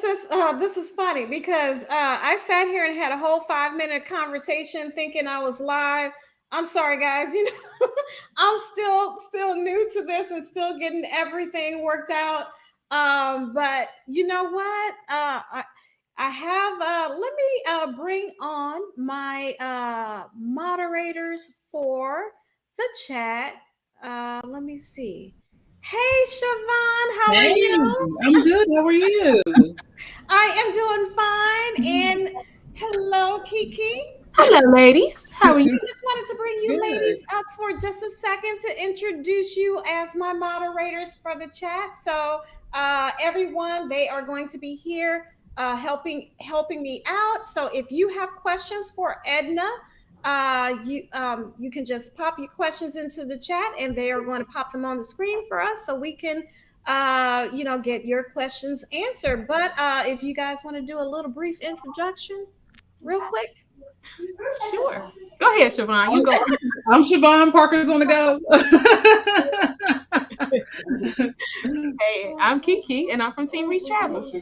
this is funny because I sat here and had a whole 5 minute conversation thinking I was live. I'm sorry, guys. You know, I'm still new to this and still getting everything worked out. But you know what? I have. Let me bring on my moderators for the chat. Let me see. Hey, Siobhan, how are Hey, you? I'm good. How are you? I am doing fine. And hello, Kiki. Hello, ladies. How are you? I just wanted to bring you Good. ladies up for just a second to introduce you as my moderators for the chat. So, everyone, they are going to be here helping me out. So, if you have questions for Edna, you can just pop your questions into the chat, and they are going to pop them on the screen for us, so we can get your questions answered. But if you guys want to do a little brief introduction, real quick. Sure. Go ahead, Siobhan. You go. I'm Siobhan. Parker's on the go. Hey, I'm Kiki, and I'm from Team Reach Travels.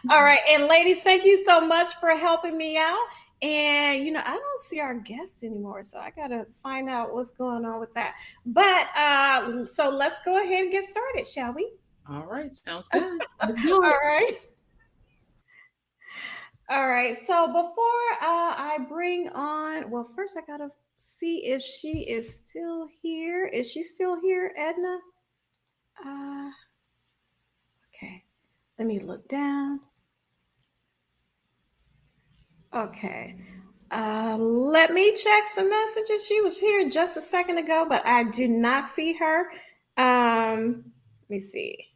All right. And ladies, thank you so much for helping me out. And, I don't see our guests anymore. So I got to find out what's going on with that. But so let's go ahead and get started, shall we? All right. Sounds good. Let's do All it. right. All right. So before I bring on, well, first I got to see if she is still here. Is she still here, Edna? Okay. Let me look down. Okay. Let me check some messages. She was here just a second ago, but I do not see her. Let me see.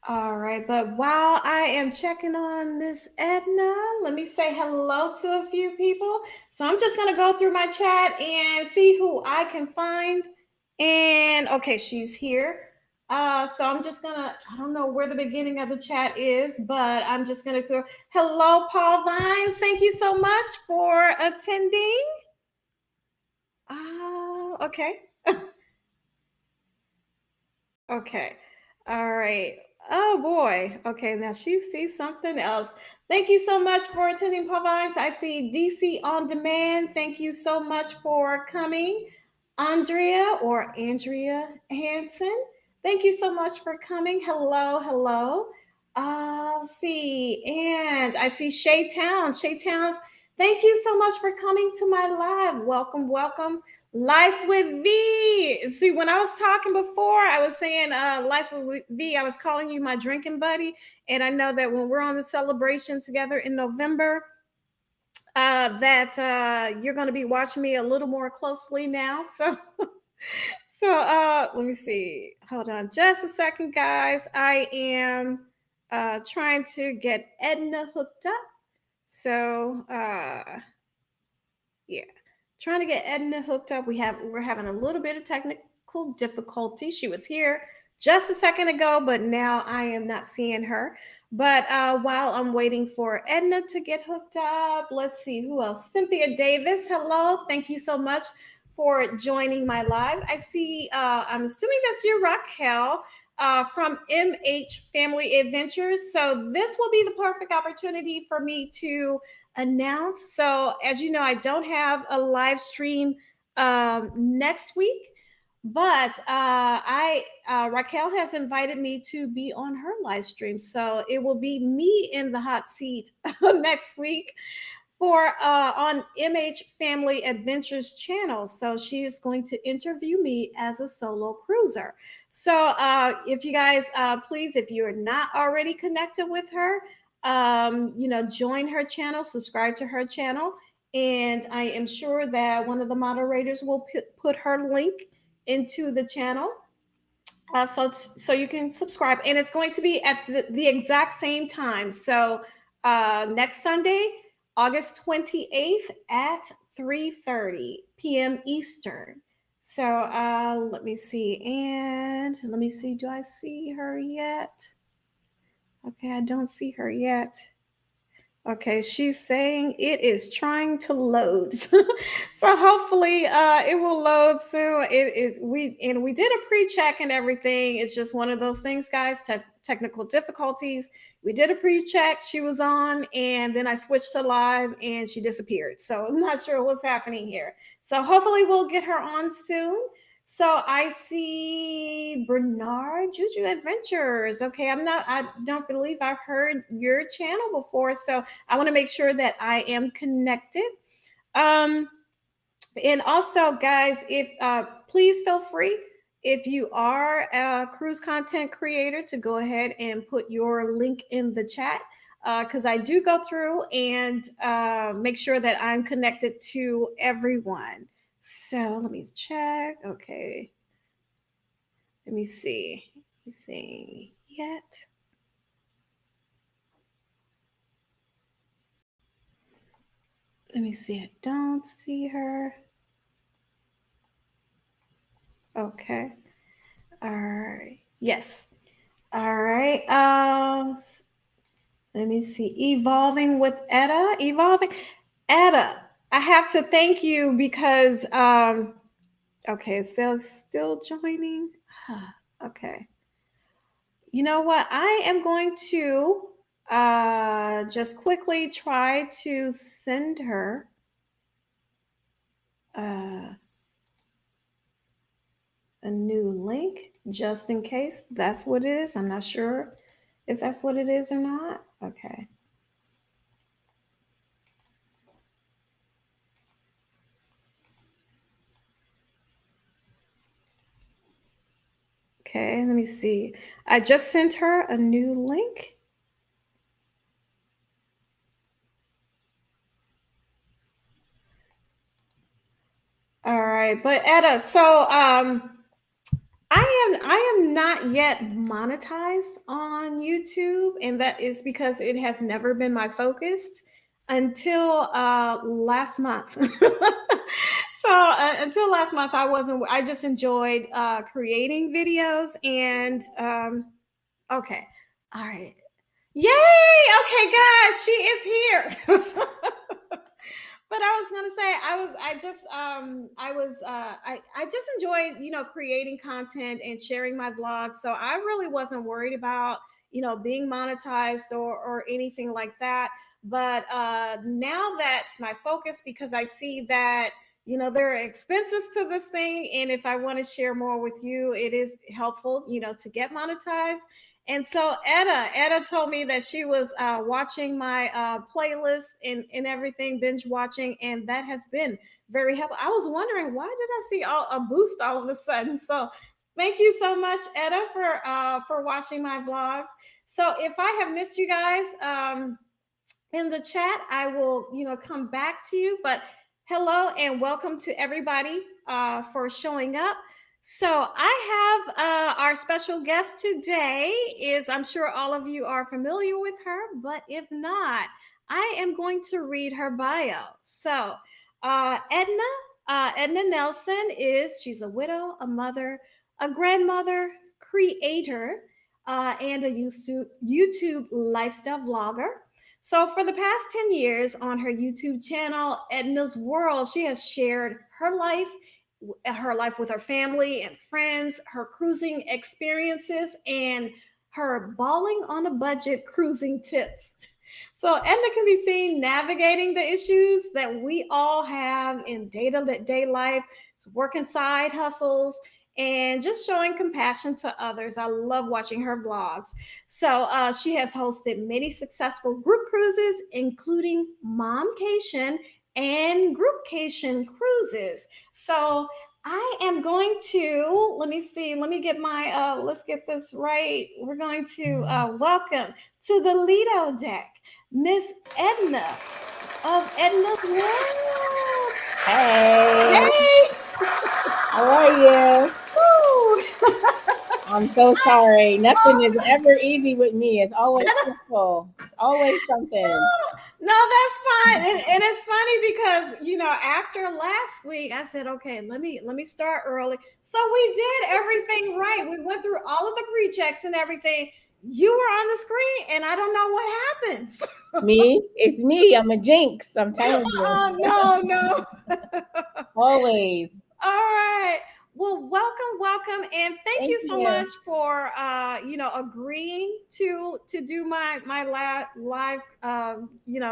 All right, but while I am checking on Miss Edna, let me say hello to a few people. So I'm just going to go through my chat and see who I can find. And okay, she's here. So I'm just gonna, I don't know where the beginning of the chat is, but I'm just gonna throw, hello, Paul Vines. Thank you so much for attending. Okay. Okay. All right. Oh boy. Okay, now she sees something else. Thank you so much for attending, Paul Vines. I see DC on demand. Thank you so much for coming. Andrea Hanson. Thank you so much for coming. Hello, hello. Let's see. And I see Shay Towns. Shay Towns, thank you so much for coming to my live. Welcome, welcome. Life with V. See, when I was talking before, I was saying Life with V. I was calling you my drinking buddy. And I know that when we're on the celebration together in November, that you're going to be watching me a little more closely now. So let me see. Hold on just a second, guys. I am trying to get Edna hooked up. So yeah, trying to get Edna hooked up. We're having a little bit of technical difficulty. She was here just a second ago, but now I am not seeing her. But while I'm waiting for Edna to get hooked up, let's see who else. Cynthia Davis, hello. Thank you so much for joining my live. I see, I'm assuming that's you, Raquel, from MH Family Adventures. So this will be the perfect opportunity for me to announce. So as you know, I don't have a live stream next week, but Raquel has invited me to be on her live stream. So it will be me in the hot seat next week for on MH Family Adventures channel. So she is going to interview me as a solo cruiser. So if you guys, please, if you're not already connected with her, join her channel, subscribe to her channel. And I am sure that one of the moderators will put her link into the channel. So you can subscribe. And it's going to be at the exact same time. So next Sunday, August 28th at 3:30 p.m. Eastern. So let me see. And let me see. Do I see her yet? Okay, I don't see her yet. Okay, she's saying it is trying to load. So hopefully it will load soon. We did a pre-check and everything. It's just one of those things, guys, technical difficulties. We did a pre-check, she was on, and then I switched to live and she disappeared. So I'm not sure what's happening here. So hopefully we'll get her on soon. So I see Bernard Juju Adventures. Okay, I don't believe I've heard your channel before. So I want to make sure that I am connected. And also, guys, if please feel free, if you are a cruise content creator, to go ahead and put your link in the chat, because I do go through and make sure that I'm connected to everyone. So let me check. Okay. Let me see. Anything yet? Let me see. I don't see her. Okay. All right. Yes. All right. Let me see. Evolving with Edda. Evolving. Edda, I have to thank you because okay, it says still joining. Okay. You know what? I am going to just quickly try to send her a new link just in case that's what it is. I'm not sure if that's what it is or not. Okay. Okay, let me see. I just sent her a new link. All right, but Edda, so I am not yet monetized on YouTube, and that is because it has never been my focus until last month. So until last month, I just enjoyed creating videos and okay. All right. Yay! Okay, guys, she is here. But I was gonna say I just enjoyed, you know, creating content and sharing my vlogs. So I really wasn't worried about, you know, being monetized or anything like that. But now that's my focus because I see that, you know, there are expenses to this thing, and if I want to share more with you, it is helpful, you know, to get monetized. And so Edna told me that she was watching my playlist and everything, binge watching, and that has been very helpful. I was wondering, why did I see a boost all of a sudden? So thank you so much, Edna, for watching my vlogs. So if I have missed you guys in the chat, I will, you know, come back to you. But hello and welcome to everybody for showing up. So I have our special guest today is, I'm sure all of you are familiar with her, but if not, I am going to read her bio. So Edna Nelson she's a widow, a mother, a grandmother, creator, and a YouTube lifestyle vlogger. So for the past 10 years on her YouTube channel, Edna's World, she has shared her life with her family and friends, her cruising experiences, and her balling on a budget cruising tips. So Edna can be seen navigating the issues that we all have in day-to-day life, working side hustles, and just showing compassion to others. I love watching her vlogs. So she has hosted many successful group cruises, including Momcation and Groupcation cruises. So I am going to, let me get my, let's get this right. We're going to welcome to the Lido deck, Miss Edna of Edna's World. Hey. Hey. How are you? I'm so sorry. Nothing is ever easy with me. It's always simple. It's always something. No, that's fine. And it's funny because, you know, after last week, I said, okay, let me start early. So we did everything right. We went through all of the pre-checks and everything. You were on the screen and I don't know what happens. Me? It's me. I'm a jinx. I'm telling you. Oh, no. Always. All right. Well, welcome, and thank you so much for agreeing to do my live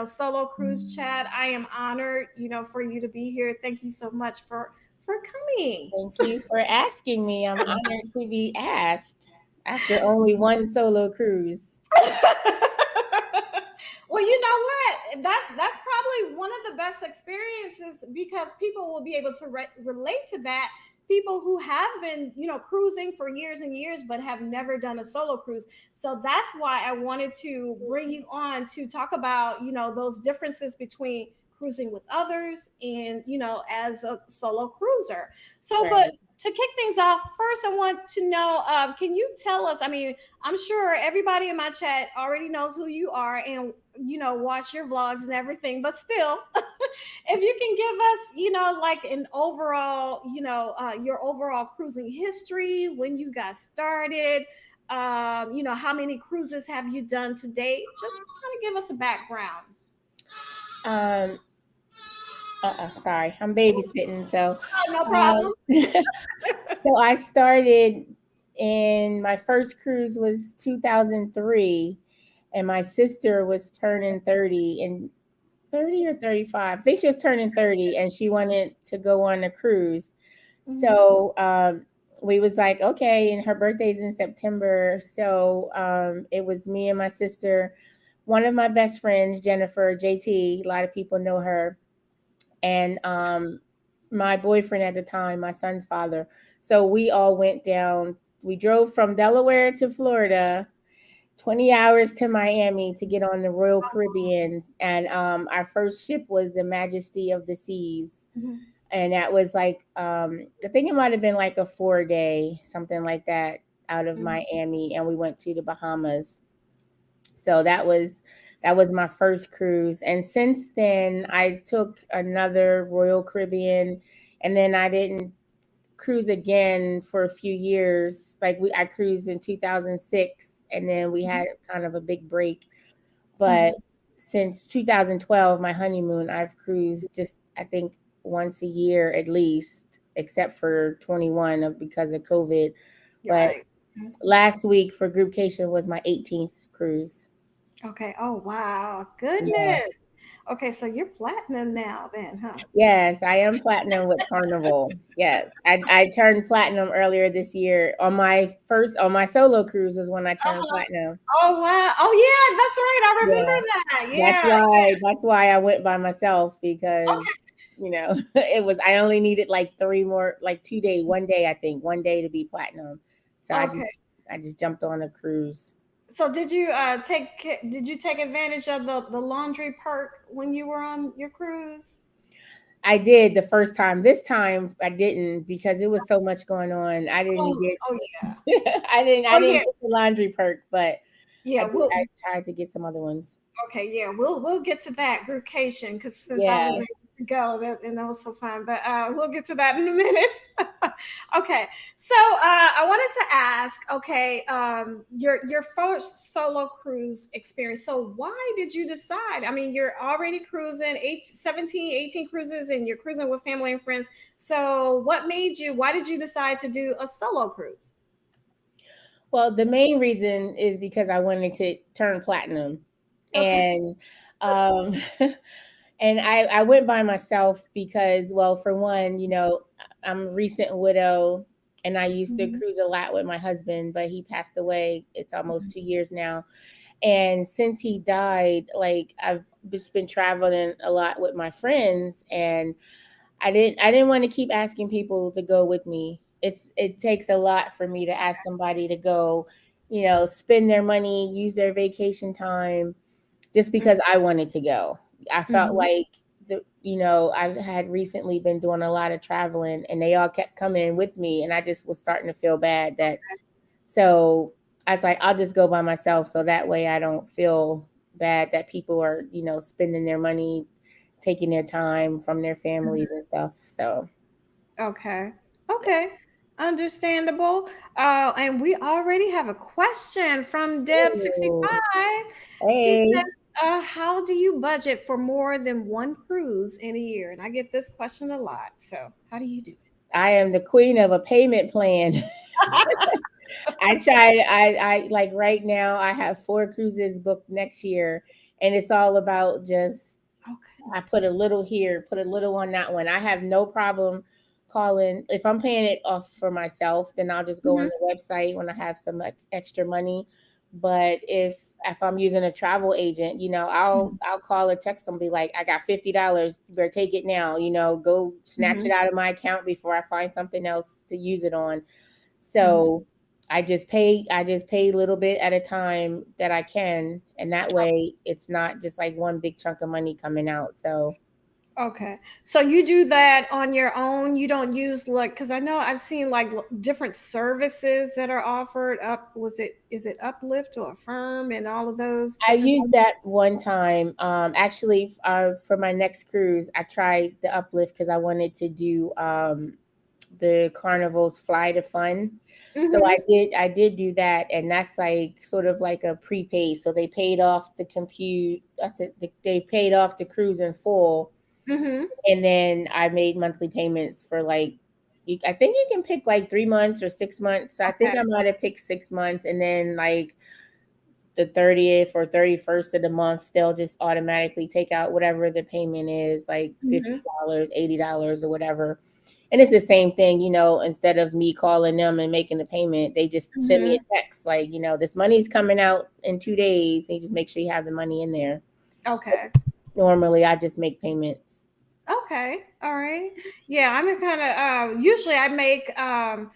solo cruise chat. I am honored, for you to be here. Thank you so much for coming. Thank you for asking me. I'm honored to be asked after only one solo cruise. Well, you know what? That's probably one of the best experiences because people will be able to relate to that. People who have been, cruising for years and years, but have never done a solo cruise. So that's why I wanted to bring you on to talk about, those differences between cruising with others and, as a solo cruiser. So, Right. but to kick things off, first, I want to know, can you tell us? I mean, I'm sure everybody in my chat already knows who you are and, watch your vlogs and everything, but still, if you can give us, like an overall, your overall cruising history, when you got started, how many cruises have you done to date? Just kind of give us a background. Sorry, I'm babysitting, so no problem. So I started in my first cruise was 2003, and my sister was turning 30 and 30 or 35. I think she was turning 30, and she wanted to go on a cruise. Mhm. So we was like, okay, and her birthday's in September. So it was me and my sister, one of my best friends, Jennifer, JT, a lot of people know her, and my boyfriend at the time, my son's father. So we all went down. We drove from Delaware to Florida, 20 hours to Miami to get on the Royal Caribbean. And our first ship was the Majesty of the Seas. Mhm. And that was like, I think it might have been like a 4-day, something like that, out of Mhm. Miami. And we went to the Bahamas. So that was my first cruise. And since then I took another Royal Caribbean, and then I didn't cruise again for a few years. Like I cruised in 2006, and then we had kind of a big break. But since 2012, my honeymoon, I've cruised just, I think, once a year at least, except for 21 because of COVID. But Right. last week for Groupcation was my 18th cruise. Okay. Oh, wow. Goodness. Yeah. Okay, so you're platinum now then, huh? Yes, I am platinum with Carnival. Yes, I turned platinum earlier this year on my solo cruise was when I turned platinum. Oh, wow. Oh, yeah, that's right. I remember that. Yeah. That's why I went by myself, because Okay. it was, I only needed like 2 days, one day to be platinum. So Okay. I just jumped on a cruise. So did you take advantage of the laundry perk when you were on your cruise? I did the first time. This time I didn't, because it was so much going on. I didn't get Oh yeah. I didn't Oh yeah. get the laundry perk, but Yeah, I tried to get some other ones. okay, yeah, we'll get to that Groupcation because since I Yeah. was able to go, and that was so fun. But we'll get to that in a minute. Okay, so I wanted to ask, okay, your first solo cruise experience. So why did you decide? I mean, you're already cruising 17, 18 cruises, and you're cruising with family and friends. So why did you decide to do a solo cruise? Well, the main reason is because I wanted to turn platinum. Okay. And um and I went by myself because, well, for one, I'm a recent widow, and I used to Mhm. cruise a lot with my husband, but he passed away. It's almost 2 years now. And since he died, like, I've just been traveling a lot with my friends, and I didn't want to keep asking people to go with me. It takes a lot for me to ask somebody to go, spend their money, use their vacation time just because I wanted to go. I felt Mhm. like I had recently been doing a lot of traveling, and they all kept coming with me, and I just was starting to feel bad so I was like, I'll just go by myself, so that way I don't feel bad that people are, spending their money, taking their time from their families and stuff. So Okay. Okay. Understandable. And we already have a question from Ooh. Deb65. She Hey, says, how do you budget for more than one cruise in a year? And I get this question a lot. So, how do you do it? I am the queen of a payment plan. I try. I like right now. I have 4 cruises booked next year, and it's all about just Oh, I goodness. put a little here, put a little on that one. I have no problem calling if I'm paying it off for myself. Then I'll just go on Mhm, the website when I have some extra money. But if I'm using a travel agent, mhm, I'll call or text them, be like, I got $50. You better take it now. Go snatch it mhm, out of my account before I find something else to use it on. mhm. So I just pay a little bit at a time that I can, and that way it's not just like one big chunk of money coming out. So Okay. So you do that on your own. You don't use like because I know I've seen like different services that are offered up. Is it Uplift or Affirm and all of those I different used that services? one time. Actually, for my next cruise, I tried the Uplift because I wanted to do the Carnival's Fly to Fun. So I Mm-hmm. did I did do that, and that's like sort of like a prepaid. So they paid off the compute. They paid off the cruise in full, Mm-hmm. and then I made monthly payments for like. I think you can pick like 3 months or 6 months. I think Okay. I might have picked 6 months, and then like the 30th or 31st of the month, they'll just automatically take out whatever the payment is, like Mm-hmm. $50, $80 or whatever. And it's the same thing, instead of me calling them and making the payment, they just send me Mm-hmm. a text like, this money's coming out in 2 days. And you just make sure you have the money in there. Okay. Normally I just make payments. Okay. All right. Yeah, I'm kind of usually I make I'm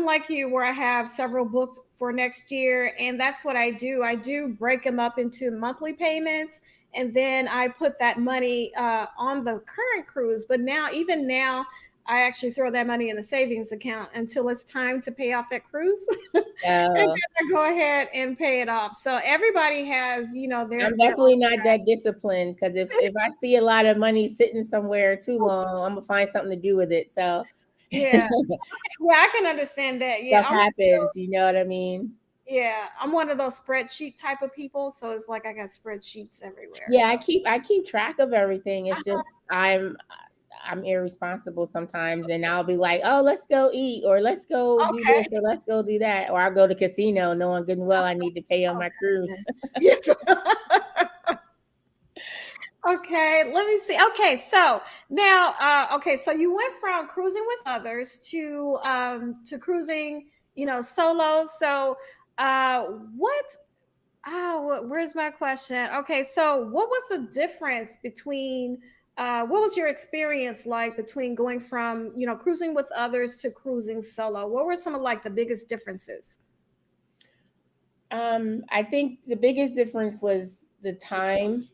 like you where I have several books for next year and that's what I do. I do break them up into monthly payments and then I put that money on the current cruise, but now even now I actually throw that money in the savings account until it's time to pay off that cruise. And then Uh, I go ahead and pay it off. So everybody has, I'm their definitely not that disciplined because if I see a lot of money sitting somewhere too long, I'm gonna find something to do with it. So yeah. Yeah, I can understand that. Yeah, stuff happens, you know what I mean? I'm one of those spreadsheet type of people, so it's like I got spreadsheets everywhere. Yeah, So I keep track of everything. It's uh-huh. just I'm irresponsible sometimes, and I'll be like, "Oh, let's go eat," or "Let's go do Okay. this," or "Let's go do that," or I'll go to casino knowing good and well I need to pay on Oh my cruise. goodness. Yes. Okay, let me see. Okay, so now okay, so you went from cruising with others to cruising, solo. So what where's my question? Okay, so what was the difference between what was your experience like between going from, cruising with others to cruising solo? What were some of like the biggest differences? I think the biggest difference was the time.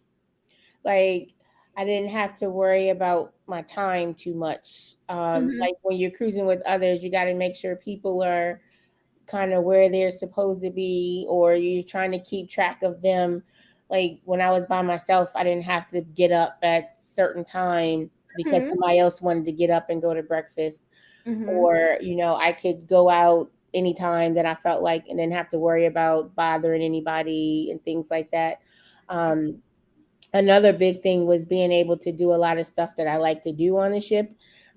Like I didn't have to worry about my time too much. Hmm. Like when you're cruising with others, you got to make sure people are kind of where they're supposed to be, or you're trying to keep track of them. Like when I was by myself, I didn't have to get up at certain time because Hmm. somebody else wanted to get up and go to breakfast, Hmm. or I could go out anytime that I felt like and then have to worry about bothering anybody and things like that. Um, Another big thing was being able to do a lot of stuff that I like to do on the ship.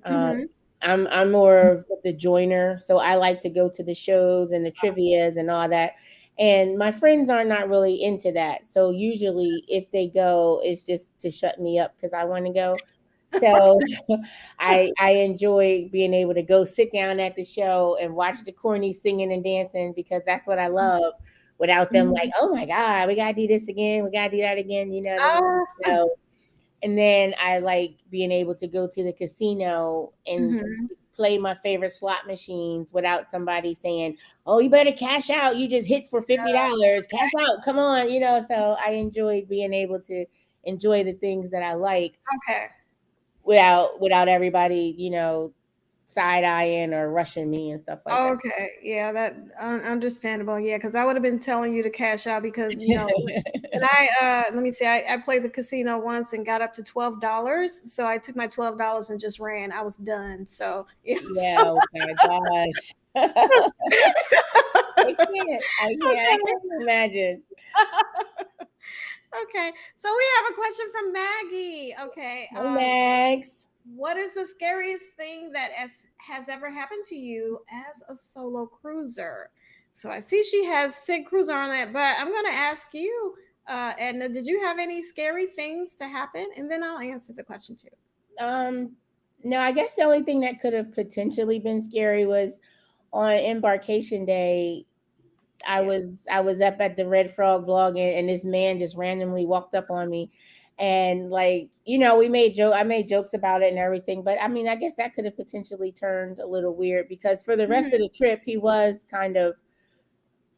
Um, Hmm. I'm more of the joiner, so I like to go to the shows and the trivia's and all that. And my friends are not really into that. So usually, if they go, it's just to shut me up because I want to go. So I enjoy being able to go sit down at the show and watch the corny singing and dancing because that's what I love without them like, Hmm. oh my God, we gotta do this again, we gotta do that again, you know what I mean? Uh, So and then I like being able to go to the casino and mhm. play my favorite slot machines without somebody saying, oh, you better cash out. You just hit for $50. Cash out. Come on. So I enjoy being able to enjoy the things that I like Okay. without everybody, side-eyeing or rushing me and stuff like that. Okay, yeah, that understandable. Yeah, because I would have been telling you to cash out because and I let me see, I played the casino once and got up to $12. So I took my $12 and just ran. I was done. So yeah. Yeah, oh my gosh. I can't. I can't imagine. Okay, so we have a question from Maggie. Okay, Hey, Max. what is the scariest thing that has ever happened to you as a solo cruiser? So I see she has SIGCruiser on that, but I'm going to ask you, Edna, did you have any scary things to happen? And then I'll answer the question too. No, I guess the only thing that could have potentially been scary was on embarkation day. I was up at the Red Frog vlogging, and this man just randomly walked up on me, and like, you know, I made jokes about it and everything, but I mean, I guess that could have potentially turned a little weird because for the rest of the trip, he was kind of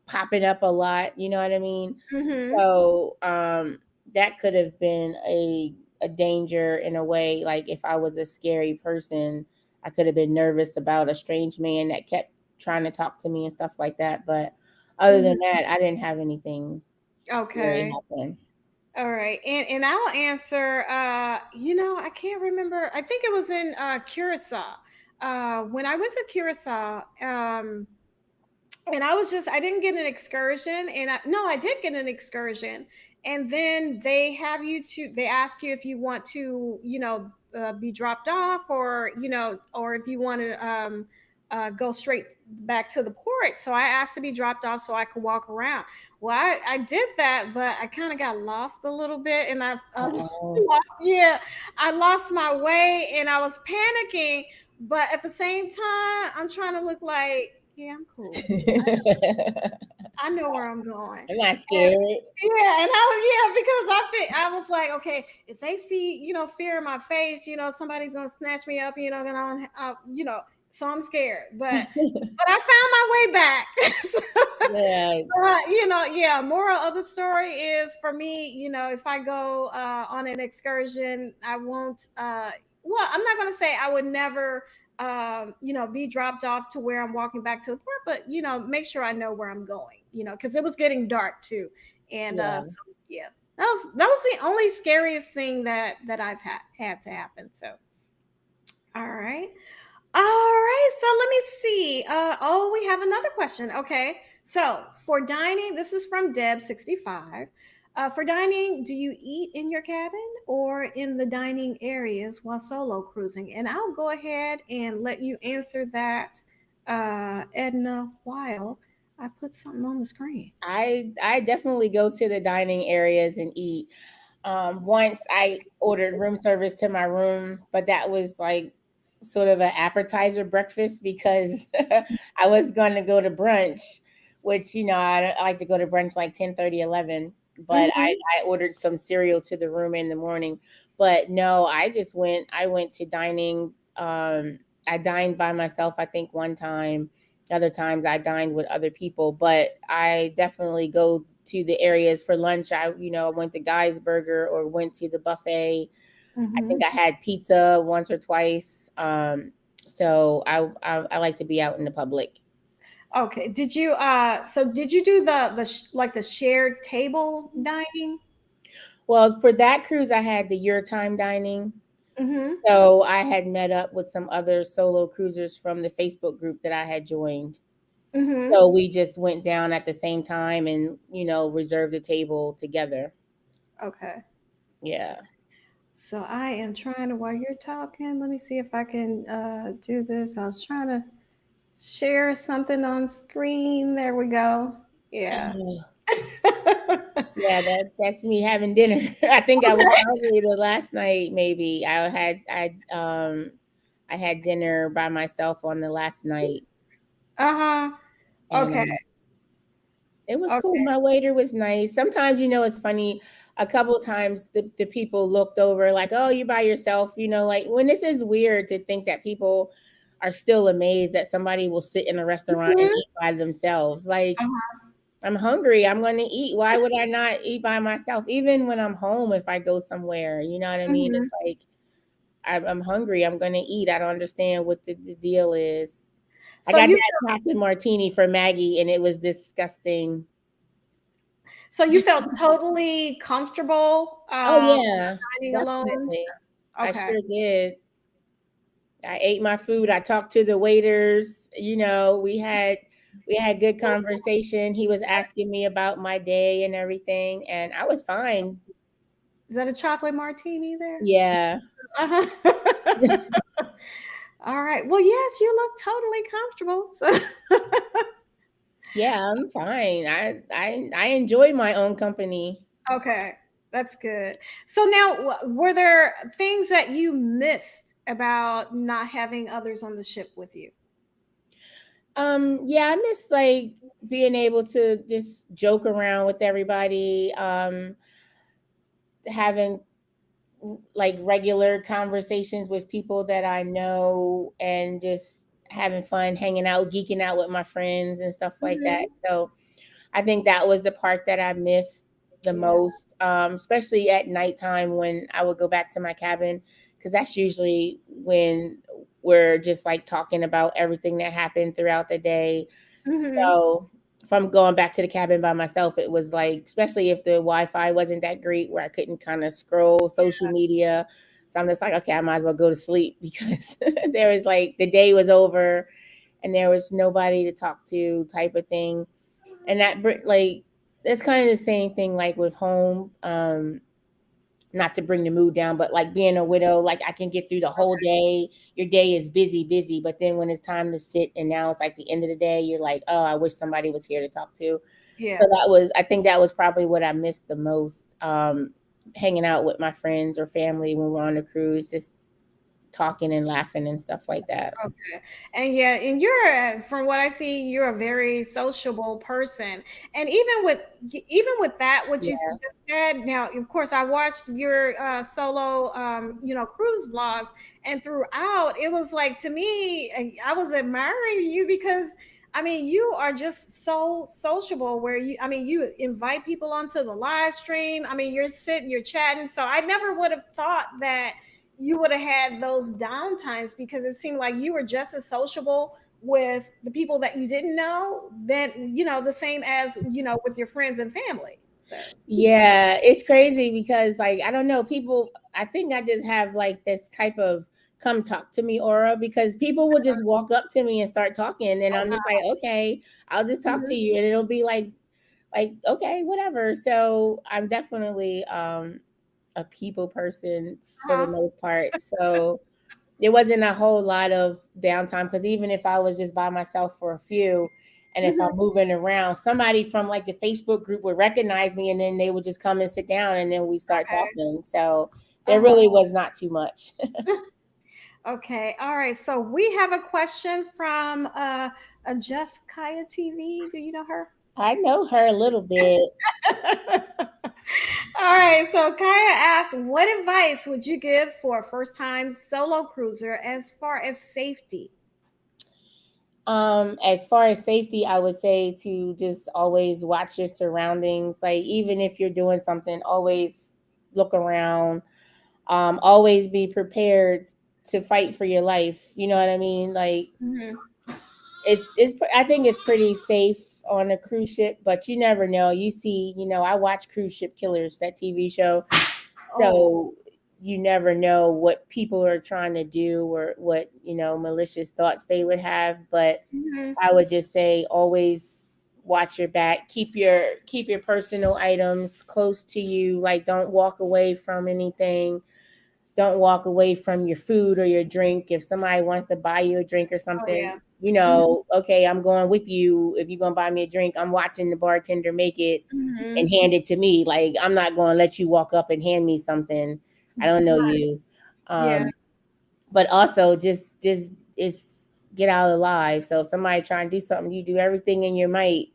popping up a lot. You know what I mean? So that could have been a danger in a way. Like if I was a scary person, I could have been nervous about a strange man that kept trying to talk to me and stuff like that. But other than that, I didn't have anything scary happen. All right. And I'll answer, I can't remember. I think it was in Curacao. When I went to Curacao, and I didn't get an excursion, and I did get an excursion. And then they ask you if you want to, be dropped off, or if you want to go straight back to the port. So I asked to be dropped off so I could walk around. Well, I did that, but I kind of got lost a little bit, and I lost my way, and I was panicking. But at the same time, I'm trying to look like, yeah, I'm cool. I know where I'm going. I'm not scared. Because I was like, okay, if they see, fear in my face, somebody's gonna snatch me up, then I'll so I'm scared. But I found my way back. Moral of the story is, for me, if I go on an excursion, I won't I'm not gonna say I would never be dropped off to where I'm walking back to the port, but make sure I know where I'm going, because it was getting dark too. And that was the only scariest thing that I've had to happen. So all right, so let me see. We have another question. Okay, so for dining, this is from Deb65. For dining, do you eat in your cabin or in the dining areas while solo cruising? And I'll go ahead and let you answer that, Edna, while I put something on the screen. I definitely go to the dining areas and eat. Once I ordered room service to my room, but that was like sort of an appetizer breakfast because I was going to go to brunch, which, I like to go to brunch like 10:30, 11. But I ordered some cereal to the room in the morning. But no, I went to dining. I dined by myself, I think, one time. Other times I dined with other people, but I definitely go to the areas for lunch. I went to Guy's Burger or went to the buffet. I think I had pizza once or twice. So I like to be out in the public. Okay. Did you do the shared table dining? Well, for that cruise, I had the Your Time dining. So I had met up with some other solo cruisers from the Facebook group that I had joined. So we just went down at the same time and, reserved the table together. Okay. Yeah. So I am trying to, while you're talking, let me see if I can do this. I was trying to share something on screen. There we go. Yeah. Yeah, that's me having dinner. I think I was probably the last night. Maybe I had dinner by myself on the last night. Okay. It was cool. My waiter was nice. Sometimes, it's funny. A couple of times the people looked over like, oh, you're by yourself. Like when this is weird to think that people are still amazed that somebody will sit in a restaurant and eat by themselves. Like, I'm hungry. I'm going to eat. Why would I not eat by myself? Even when I'm home, if I go somewhere, you know what I mean? It's like, I'm hungry. I'm going to eat. I don't understand what the deal is. I So got you that chocolate martini for Maggie, and it was disgusting. so you felt totally comfortable Oh yeah, dining alone? definitely. I Okay. sure did. I ate my food. I talked to the waiters. We had good conversation. He was asking me about my day and everything, and I was fine. Is that a chocolate martini there? Yeah. Uh-huh. All right. Well, yes, you look totally comfortable. So Yeah, I'm fine. I enjoy my own company. okay, that's good. So now, were there things that you missed about not having others on the ship with you? Yeah, I miss like being able to just joke around with everybody, having like regular conversations with people that I know and just having fun, hanging out, geeking out with my friends and stuff like that. Mhm. So I think that was the part that I missed the Yeah. most, especially at nighttime when I would go back to my cabin, because that's usually when we're just like talking about everything that happened throughout the day. Mhm. So if I'm going back to the cabin by myself, it was like, especially if the Wi-Fi wasn't that great where I couldn't kind of scroll social media. So I'm just like, okay, I might as well go to sleep because there was like the day was over and there was nobody to talk to type of thing. And like, that's kind of the same thing like with home. Not to bring the mood down, but like being a widow, like I can get through the whole day. Your day is busy, busy, but then when it's time to sit and now it's like the end of the day, you're like, oh, I wish somebody was here to talk to. So Yeah. I think that was probably what I missed the most. Hanging out with my friends or family when we're on the cruise, just talking and laughing and stuff like that. Okay. And yeah, and you're from what I see, you're a very sociable person. And even with that, what you Yeah. just said. Now, of course, I watched your solo, cruise vlogs, and throughout, it was like to me, I was admiring you because. I mean, you are just so sociable where you invite people onto the live stream. I mean, you're sitting, you're chatting. So I never would have thought that you would have had those down times because it seemed like you were just as sociable with the people that you didn't know then the same as with your friends and family. So Yeah, it's crazy because like I don't know, people I think I just have like this type of come talk to me aura because people will just walk up to me and start talking and I'm just like, okay, I'll just talk to Mhm. you and it'll be like okay, whatever. So I'm definitely a people person for the Uh-huh. most part. So there wasn't a whole lot of downtime because even if I was just by myself for a few, and if Mhm. I'm moving around, somebody from like the Facebook group would recognize me and then they would just come and sit down and then we start Okay. talking. So there Uh-huh. really was not too much. Okay. All right. So we have a question from a Just Kaya TV. Do you know her? I know her a little bit. All right. So Kaya asks, what advice would you give for a first time solo cruiser as far as safety? As far as safety, I would say to just always watch your surroundings. Like even if you're doing something, always look around. Always be prepared to fight for your life. You know what I mean? Like Mhm. it's I think it's pretty safe on a cruise ship, but you never know. You see, I watch Cruise Ship Killers, that TV show. Oh, So you never know what people are trying to do or what, malicious thoughts they would have. But mhm. I would just say always watch your back. Keep your personal items close to you. Like don't walk away from anything. Don't walk away from your food or your drink. If somebody wants to buy you a drink or Oh, something, yeah. Mhm. okay, I'm going with you. If you're going to buy me a drink, I'm watching the bartender make it and Mhm. hand it to me. Like, I'm not going to let you walk up and hand me something. I don't know Right. you. Yeah. But also just it's get out alive. So if somebody trying to do something, you do everything in your might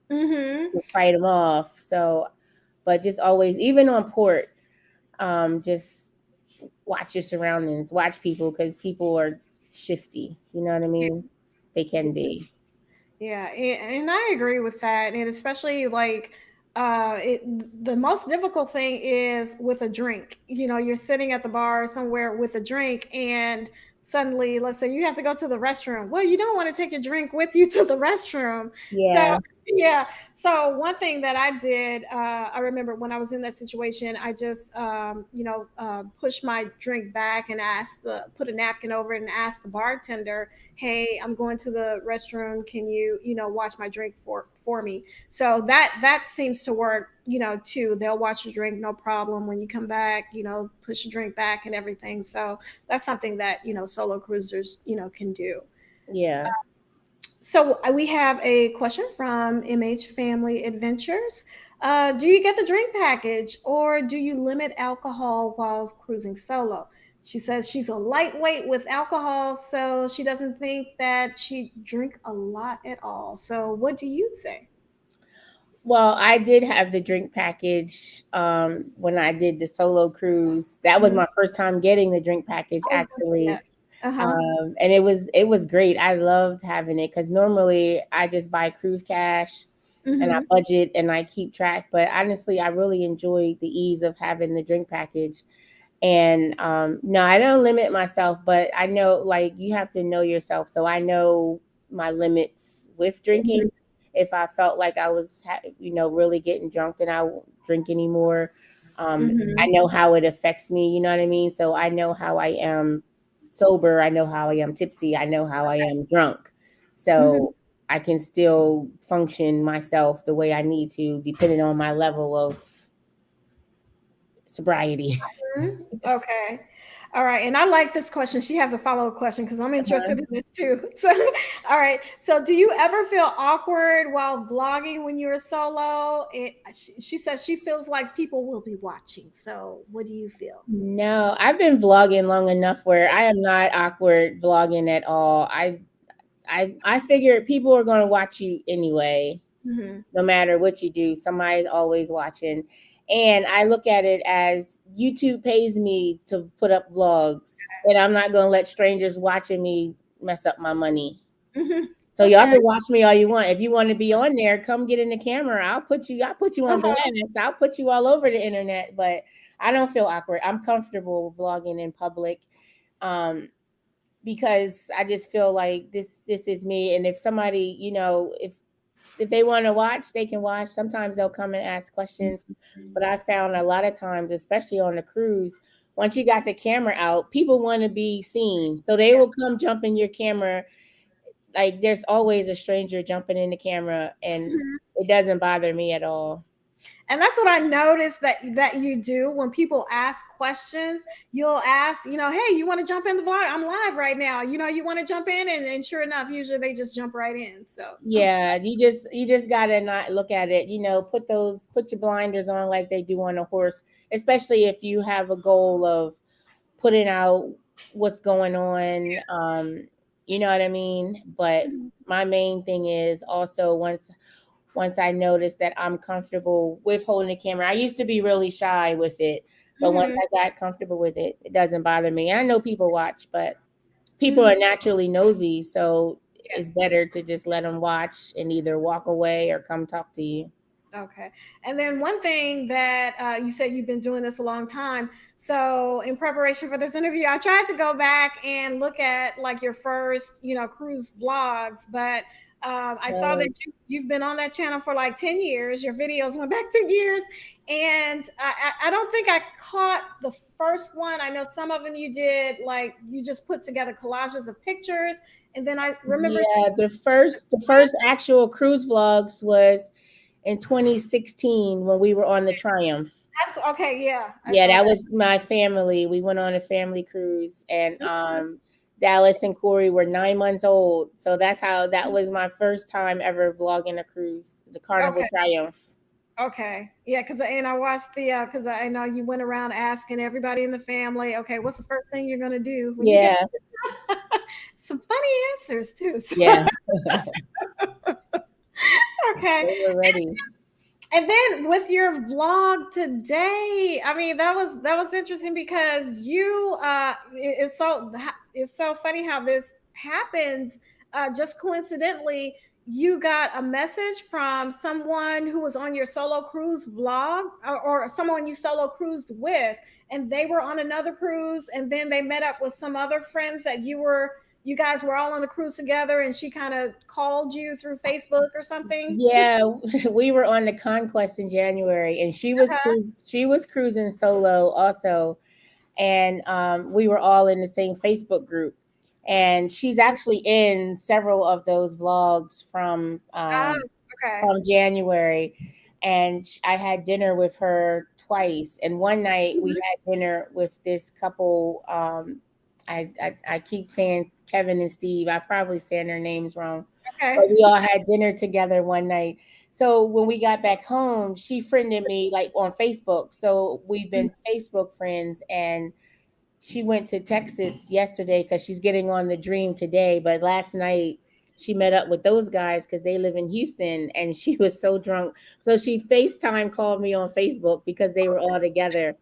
Mhm. to fight them off. So, but just always, even on port, just watch your surroundings, watch people because people are shifty. You know what I mean? They can be. Yeah, and I agree with that, and especially like the most difficult thing is with a drink. You're sitting at the bar somewhere with a drink, and suddenly, let's say you have to go to the restroom. Well, you don't want to take your drink with you to the restroom. So, Yeah. yeah. So one thing that I did, I remember when I was in that situation, I just, pushed my drink back and put a napkin over it and asked the bartender, "Hey, I'm going to the restroom. Can you, watch my drink for me?" So that seems to work, too. They'll watch your drink, no problem. When you come back, push your drink back and everything. So that's something that, solo cruisers, can do. Yeah. So we have a question from MH Family Adventures. Do you get the drink package, or do you limit alcohol while cruising solo? She says she's a lightweight with alcohol, so she doesn't think that she drink a lot at all. So what do you say? Well, I did have the drink package when I did the solo cruise. That was Mhm. my first time getting the drink package, I was gonna say actually. that. Uh-huh. And it was great. I loved having it because normally I just buy cruise cash and I Mhm. budget and I keep track. But honestly, I really enjoyed the ease of having the drink package. And no, I don't limit myself, but I know, like, you have to know yourself. So I know my limits with drinking. Mhm. If I felt like I was, really getting drunk, then I won't drink anymore. I Mhm. know how it affects me. You know what I mean? So I know how I am sober. I know how I am tipsy. I know how I am drunk. Mhm. So I can still function myself the way I need to, depending on my level of sobriety. Mhm. Okay. All right. And I like this question. She has a follow-up question because I'm interested in this too. So, all right. So, do you ever feel awkward while vlogging when you're solo? She says she feels like people will be watching. So, what do you feel? No, I've been vlogging long enough where I am not awkward vlogging at all. I figure people are going to watch you anyway, Mm-hmm. no matter what you do. Somebody's always watching. And I look at it as YouTube pays me to put up vlogs, and I'm not going to let strangers watching me mess up my money. Mm-hmm. So y'all Okay. can watch me all you want. If you want to be on there, come get in the camera. I'll put you on Uh-huh. blast. I'll put you all over the internet. But I don't feel awkward. I'm comfortable vlogging in public. Um, because I just feel like this is me. And if somebody, if they want to watch, they can watch. Sometimes they'll come and ask questions. But I found a lot of times, especially on the cruise, once you got the camera out, people want to be seen. So they will come jump in your camera. Like, there's always a stranger jumping in the camera, and Mhm. it doesn't bother me at all. And that's what I noticed that you do when people ask questions. You'll ask, "Hey, you want to jump in the vlog? I'm live right now. You want to jump in?" And sure enough, usually they just jump right in. So, Yeah, you just gotta not look at it. Put your blinders on like they do on a horse, especially if you have a goal of putting out what's going on. You know what I mean? But mhm. my main thing is also, once I noticed that I'm comfortable with holding the camera. I used to be really shy with it, but once Mhm. I got comfortable with it, it doesn't bother me. I know people watch, but people Mhm. are naturally nosy, so Yeah. it's better to just let them watch and either walk away or come talk to you. Okay. And then one thing that you said you've been doing this a long time. So in preparation for this interview, I tried to go back and look at like your first, cruise vlogs, but I saw that So, you've been on that channel for like 10 years. Your videos went back 10 years. And I don't think I caught the first one. I know some of them you did, like you just put together collages of pictures. And then I remember seeing. yeah, the first actual cruise vlogs was in 2016 when we were on the Triumph. That's okay. Yeah, I Yeah, saw that that. was my family. We went on a family cruise, and Mhm. Dallas and Corey were 9 months old. So that was my first time ever vlogging a cruise, the Carnival Okay. Triumph. Okay. Yeah, and I watched the because I know you went around asking everybody in the family, okay, what's the first thing you're gonna do when you get Yeah, some funny answers too. yeah, Okay. they were ready. And then with your vlog today, I mean that was interesting because it's so funny how this happens just coincidentally. you got a message from someone who was on your solo cruise vlog, or someone you solo cruised with, and they were on another cruise, and then they met up with some other friends that you guys were all on the cruise together, and she kind of called you through Facebook or something. Yeah, we were on the Conquest in January, and she was cruising solo also, and we were all in the same Facebook group. And she's actually in several of those vlogs Oh, okay. from January. And I had dinner with her twice. And one night we had dinner with this couple. I keep saying Kevin and Steve. I probably saying their names wrong. Okay. But we all had dinner together one night. So when we got back home, she friended me like on Facebook. So we've been Facebook friends, and she went to Texas yesterday because she's getting on the Dream today. But last night she met up with those guys because they live in Houston, and she was so drunk. So she FaceTime called me on Facebook because they were all together.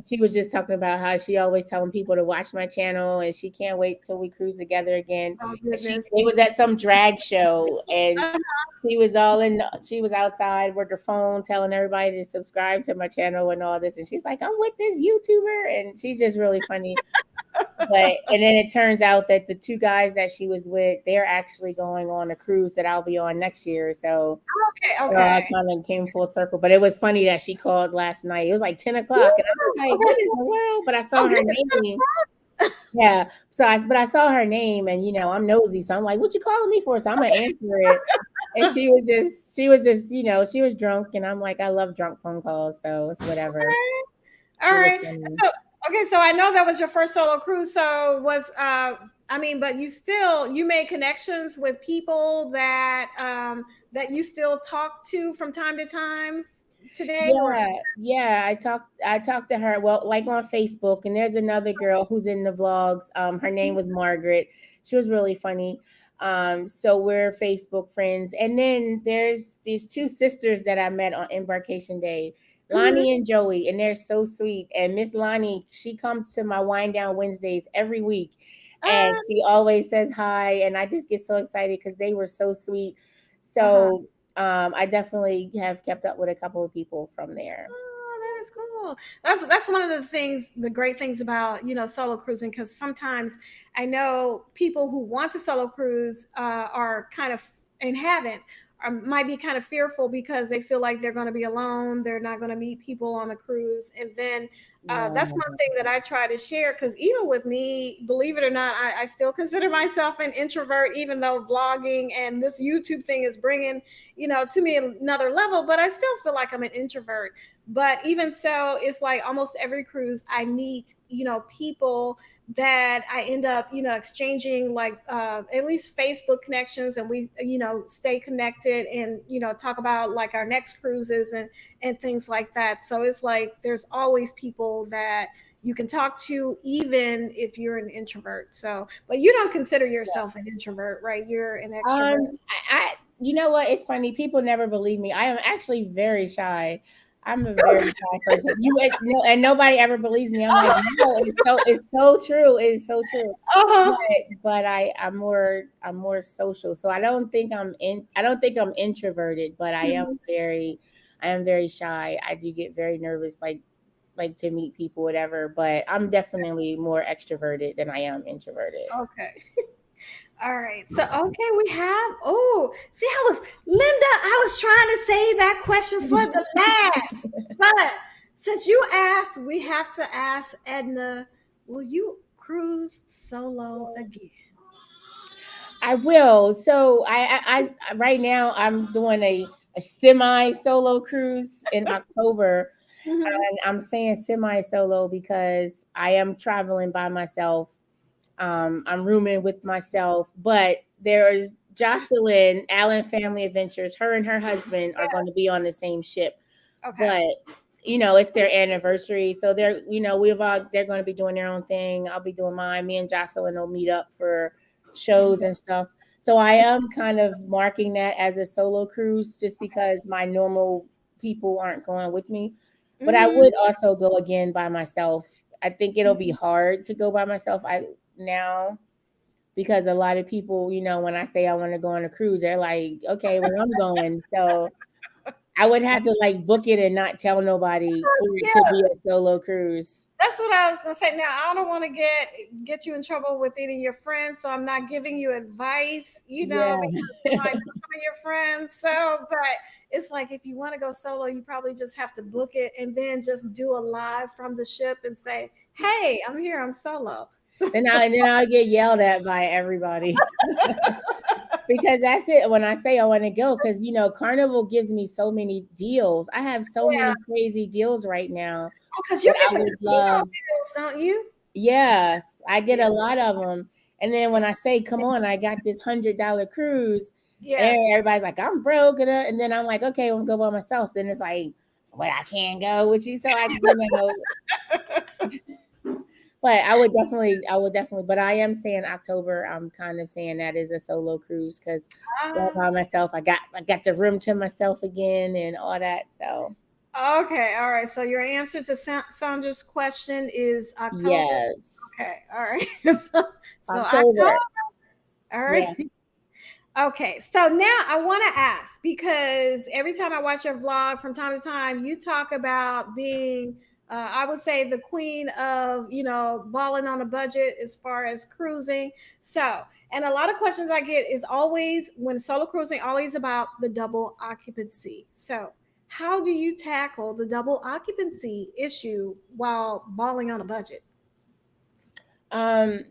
She was just talking about how she always telling people to watch my channel, and she can't wait till we cruise together again. Oh, It was at some drag show, and she was outside with her phone telling everybody to subscribe to my channel and all this. And she's like, I'm with this YouTuber, and she's just really funny. And then it turns out that the two guys that she was with, they're actually going on a cruise that I'll be on next year. So okay. I kind of came full circle. But it was funny that she called last night. It was like 10 o'clock, and I was like, what in the world? But I saw her name. Yeah. But I saw her name, and I'm nosy, so I'm like, what you calling me for? So I'm gonna answer it. And she was just, she was drunk, and I'm like, I love drunk phone calls, so it's whatever. All right. So I know that was your first solo cruise. So but you made connections with people that that you still talk to from time to time today. Yeah. I talked to her, well, like on Facebook, and there's another girl who's in the vlogs. Her name was Margaret. She was really funny. So we're Facebook friends. And then there's these two sisters that I met on Embarkation Day, Lonnie and Joey, and they're so sweet. And Miss Lonnie, she comes to my Wind Down Wednesdays every week, and she always says hi, and I just get so excited because they were so sweet. So I definitely have kept up with a couple of people from there. Oh, that is cool. That's one of the great things about solo cruising, because sometimes I know people who want to solo cruise are kind of, and haven't, might be kind of fearful because they feel like they're going to be alone. They're not going to meet people on the cruise. And then that's one thing that I try to share, because even with me, believe it or not, I still consider myself an introvert, even though vlogging and this YouTube thing is bringing, to me another level, but I still feel like I'm an introvert. But even so, it's like almost every cruise I meet, people that I end up, exchanging like at least Facebook connections, and we, stay connected and, talk about like our next cruises and things like that. So it's like there's always people that you can talk to, even if you're an introvert. So, but you don't consider yourself an introvert, right? You're an extrovert. You know what? It's funny. People never believe me. I am actually very shy. I'm a very shy person. And nobody ever believes me. I'm like, no, it's so true. It's so true. But I'm more social. So I don't think I'm introverted, but I am very shy. I do get very nervous, like to meet people, whatever. But I'm definitely more extroverted than I am introverted. Okay. All right. So, we have, see, I was trying to save that question for the last, but since you asked, we have to ask Edna, will you cruise solo again? I will. So I right now I'm doing a semi solo cruise in October. And I'm saying semi solo because I am traveling by myself. I'm rooming with myself, but there's Jocelyn, Allen Family Adventures. Her and her husband are going to be on the same ship. But it's their anniversary, so they're going to be doing their own thing. I'll be doing mine. Me and Jocelyn will meet up for shows and stuff. So I am kind of marking that as a solo cruise, just because my normal people aren't going with me. But I would also go again by myself. I think it'll be hard to go by myself now, because a lot of people, you know, when I say I want to go on a cruise, they're like, okay, where I'm going. So I would have to like book it and not tell nobody for it to be a solo cruise. That's what I was gonna say. Now I don't want to get you in trouble with any of your friends, so I'm not giving you advice, you know, because, like some of your friends. So, but it's like if you want to go solo, you probably just have to book it and then just do a live from the ship and say, "Hey, I'm here. I'm solo." So, then I'll get yelled at by everybody. Because that's it. When I say I want to go, because you know, Carnival gives me so many deals. I have so many crazy deals right now. Because you get the casino deals, don't you? Yes, I get a lot of them. And then when I say, "Come on, I got this $100 cruise," everybody's like, "I'm broke," and then I'm like, "Okay, I'm gonna go by myself." Then it's like, "Well, I can't go with you," so I, you know. But I would definitely, but I am saying October. I'm kind of saying that is a solo cruise because by myself. I got the room to myself again and all that. So okay, all right. So your answer to Sandra's question is October. Yes. Okay, all right. so October. All right. Yeah. Okay, so now I want to ask, because every time I watch your vlog from time to time, you talk about being I would say the queen of, you know, balling on a budget as far as cruising. So, and a lot of questions I get is always when solo cruising, always about the double occupancy. So, how do you tackle the double occupancy issue while balling on a budget?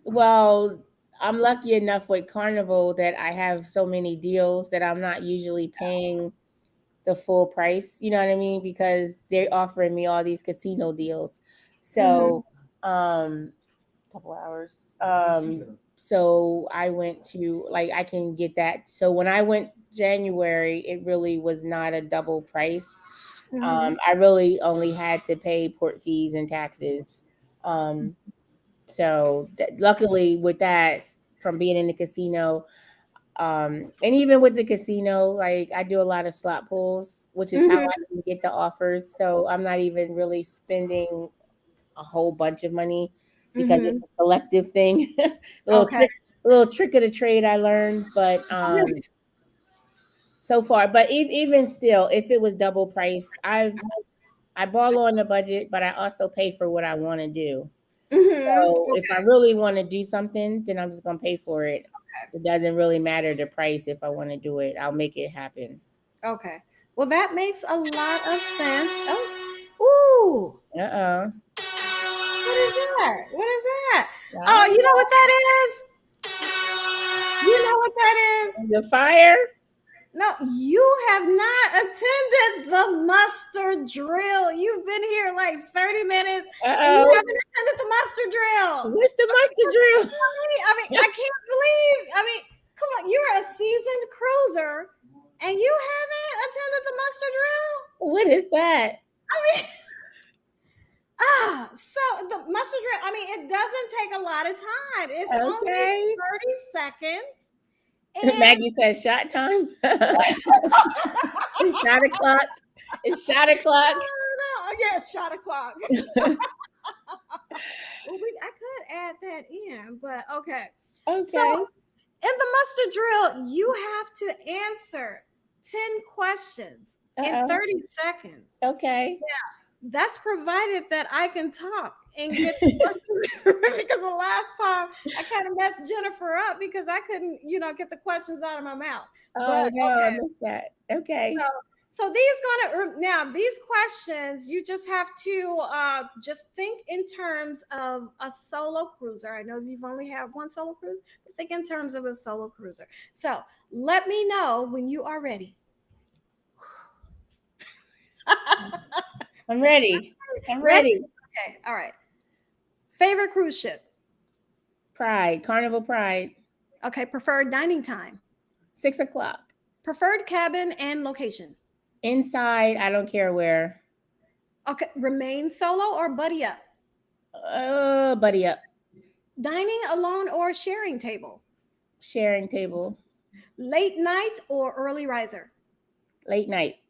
Well, I'm lucky enough with Carnival that I have so many deals that I'm not usually paying the full price, you know what I mean? Because they're offering me all these casino deals. So, couple hours. So I went to like, I can get that. So when I went January, it really was not a double price. I really only had to pay port fees and taxes. So luckily with that, from being in the casino, and even with the casino, like I do a lot of slot pulls, which is how I can get the offers. So I'm not even really spending a whole bunch of money because it's a collective thing. a little trick of the trade I learned, but so far, but even still, if it was double price, I ball on the budget, but I also pay for what I want to do. So if I really want to do something, then I'm just gonna pay for it. It doesn't really matter the price. If I want to do it, I'll make it happen. Okay. Well, that makes a lot of sense. Oh, ooh. Uh-oh. What is that? What is that? Oh, you know what that is? You know what that is? The fire? No, you have not attended the muster drill. You've been here like 30 minutes and you haven't attended the muster drill. What's the muster drill? I mean, I can't believe, come on, you're a seasoned cruiser and you haven't attended the muster drill? What is that? So the muster drill, it doesn't take a lot of time. It's only 30 seconds. And Maggie says shot time. It's shot o'clock. It's shot o'clock. No, yes, shot o'clock. Well, I could add that in, but okay. So in the muster drill, you have to answer 10 questions in 30 seconds. Okay. Yeah. That's provided that I can talk and get the questions because the last time I kind of messed Jennifer up because I couldn't, get the questions out of my mouth. I missed that. Okay. So these questions, you just have to just think in terms of a solo cruiser. I know you've only had one solo cruise, but think in terms of a solo cruiser. So let me know when you are ready. I'm ready. Okay. All right. Favorite cruise ship? Pride. Carnival Pride. Okay. Preferred dining time? 6 o'clock. Preferred cabin and location? Inside. I don't care where. Okay. Remain solo or buddy up? Buddy up. Dining alone or sharing table? Sharing table. Late night or early riser? Late night.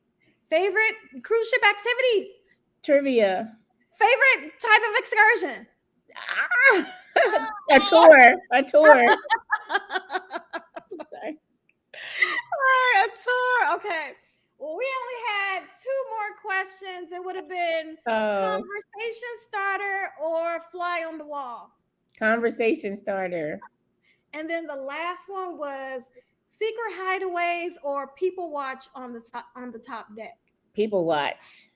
Favorite cruise ship activity? Trivia. Favorite type of excursion? A tour. Sorry. All right, a tour. Okay. Well, we only had 2 more questions. It would have been conversation starter or fly on the wall. Conversation starter. And then the last one was secret hideaways or people watch on the top deck. People watch.